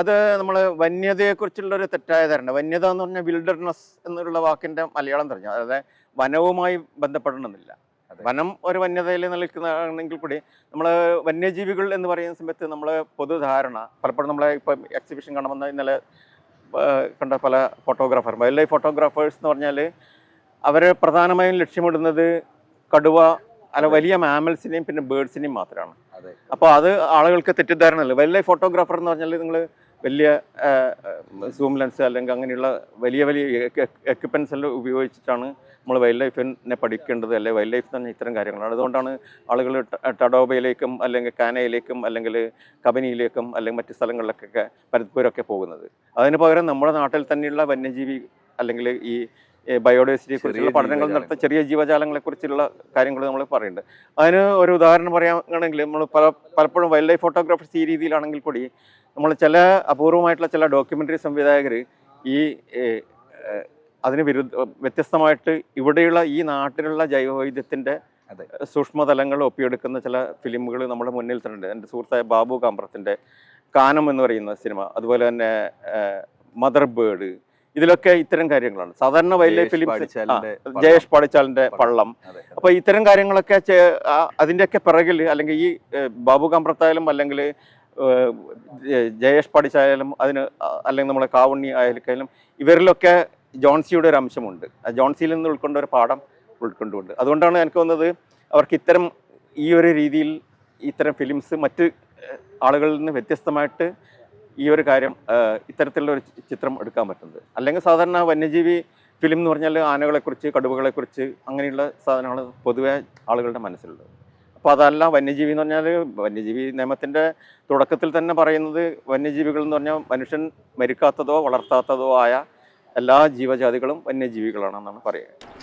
അത് നമ്മൾ വന്യതയെക്കുറിച്ചുള്ള ഒരു തെറ്റായ ധാരണ. വന്യത എന്ന് പറഞ്ഞാൽ വിൽഡർനെസ് എന്നുള്ള വാക്കിന്റെ മലയാളം പറഞ്ഞു, അതായത് വനവുമായി ബന്ധപ്പെടണമെന്നില്ല. വനം ഒരു വന്യതയിൽ നിൽക്കുന്നതാണെങ്കിൽ കൂടി നമ്മൾ വന്യജീവികൾ എന്ന് പറയുന്ന സമയത്ത് നമ്മൾ പൊതുധാരണ പലപ്പോഴും നമ്മളെ ഇപ്പം എക്സിബിഷൻ കാണുമ്പോൾ ഇന്നലെ കണ്ട പല വൈൽഡ് ലൈഫ് ഫോട്ടോഗ്രാഫേഴ്സ് എന്ന് പറഞ്ഞാൽ അവർ പ്രധാനമായും ലക്ഷ്യമിടുന്നത് കടുവ അല്ല വലിയ മാമൽസിനെയും പിന്നെ ബേർഡ്സിനെയും മാത്രമാണ്. അപ്പോൾ അത് ആളുകൾക്ക് തെറ്റിദ്ധാരണയല്ല. വൈൽഡ് ലൈഫ് ഫോട്ടോഗ്രാഫർ എന്ന് പറഞ്ഞാൽ നിങ്ങൾ വലിയ സൂം ലെൻസ് അല്ലെങ്കിൽ അങ്ങനെയുള്ള വലിയ എക്യുപ്മെൻസ് എല്ലാം ഉപയോഗിച്ചിട്ടാണ് നമ്മൾ വൈൽഡ് ലൈഫിനെ പഠിക്കേണ്ടത്, അല്ലെങ്കിൽ വൈൽഡ് ലൈഫ് തന്നെ ഇത്തരം കാര്യങ്ങളാണ്. അതുകൊണ്ടാണ് ആളുകൾ ടഡോബയിലേക്കും അല്ലെങ്കിൽ കാനയിലേക്കും അല്ലെങ്കിൽ കബനിയിലേക്കും അല്ലെങ്കിൽ മറ്റ് സ്ഥലങ്ങളിലേക്കൊക്കെ പരത്പൂരൊക്കെ പോകുന്നത്. അതിന് പകരം നമ്മുടെ നാട്ടിൽ തന്നെയുള്ള വന്യജീവി അല്ലെങ്കിൽ ഈ ബയോഡൈവേഴ്സിറ്റിയെ കുറിച്ചുള്ള പഠനങ്ങൾ നടത്തുന്ന ചെറിയ ജീവജാലങ്ങളെക്കുറിച്ചുള്ള കാര്യങ്ങൾ നമ്മൾ പറയുന്നുണ്ട്. അതിന് ഒരു ഉദാഹരണം പറയുകയാണെങ്കിൽ നമ്മൾ പലപ്പോഴും വൈൽഡ് ലൈഫ് ഫോട്ടോഗ്രാഫേഴ്സ് ഈ രീതിയിലാണെങ്കിൽ കൂടി നമ്മൾ ചില അപൂർവമായിട്ടുള്ള ചില ഡോക്യുമെൻ്ററി സംവിധായകർ ഈ അതിന് വ്യത്യസ്തമായിട്ട് ഇവിടെയുള്ള ഈ നാട്ടിലുള്ള ജൈവവൈവിധ്യത്തിൻ്റെ സൂക്ഷ്മതലങ്ങൾ ഒപ്പിയെടുക്കുന്ന ചില ഫിലിമുകൾ നമ്മുടെ മുന്നിൽ തന്നെ. എൻ്റെ സുഹൃത്തായ ബാബു കാമ്പ്രത്തിൻ്റെ കാനം എന്ന് പറയുന്ന സിനിമ, അതുപോലെ തന്നെ മദർ ബേർഡ്, ഇതിലൊക്കെ ഇത്തരം കാര്യങ്ങളാണ്. സാധാരണ വൈൽഡ് ലൈഫ് ഫിലിംസ് ജയേഷ് പാടിച്ചാലിൻ്റെ പള്ളം. അപ്പോൾ ഇത്തരം കാര്യങ്ങളൊക്കെ അതിൻ്റെയൊക്കെ പിറകിൽ അല്ലെങ്കിൽ ഈ ബാബു കാമ്പ്രത്തായാലും അല്ലെങ്കിൽ ജയേഷ് പാടിച്ചായാലും അല്ലെങ്കിൽ നമ്മളെ കാവുണ്ണി ആയാലും ഇവരിലൊക്കെ ജോൺസിയുടെ ഒരു അംശമുണ്ട്. ജോൺസിയിൽ നിന്ന് ഉൾക്കൊണ്ട ഒരു പാഠം ഉൾക്കൊണ്ടുകൊണ്ട് അതുകൊണ്ടാണ് എനിക്ക് തോന്നുന്നത് അവർക്ക് ഇത്തരം ഈ ഒരു രീതിയിൽ ഇത്തരം ഫിലിംസ് മറ്റ് ആളുകളിൽ നിന്ന് വ്യത്യസ്തമായിട്ട് ഈ ഒരു കാര്യം ഇത്തരത്തിലുള്ള ഒരു ചിത്രം എടുക്കാൻ പറ്റുന്നത്. അല്ലെങ്കിൽ സാധാരണ വന്യജീവി ഫിലിം എന്ന് പറഞ്ഞാൽ ആനകളെക്കുറിച്ച്, കടുവകളെക്കുറിച്ച് അങ്ങനെയുള്ള സാധനങ്ങൾ പൊതുവെ ആളുകളുടെ മനസ്സിലുള്ളത്. അപ്പോൾ അതല്ല, വന്യജീവി എന്ന് പറഞ്ഞാൽ വന്യജീവി നിയമത്തിൻ്റെ തുടക്കത്തിൽ തന്നെ പറയുന്നത് വന്യജീവികൾ എന്ന് പറഞ്ഞാൽ മനുഷ്യൻ മരിക്കാത്തതോ വളർത്താത്തതോ ആയ എല്ലാ ജീവജാതികളും വന്യജീവികളാണെന്നാണ് പറയുക.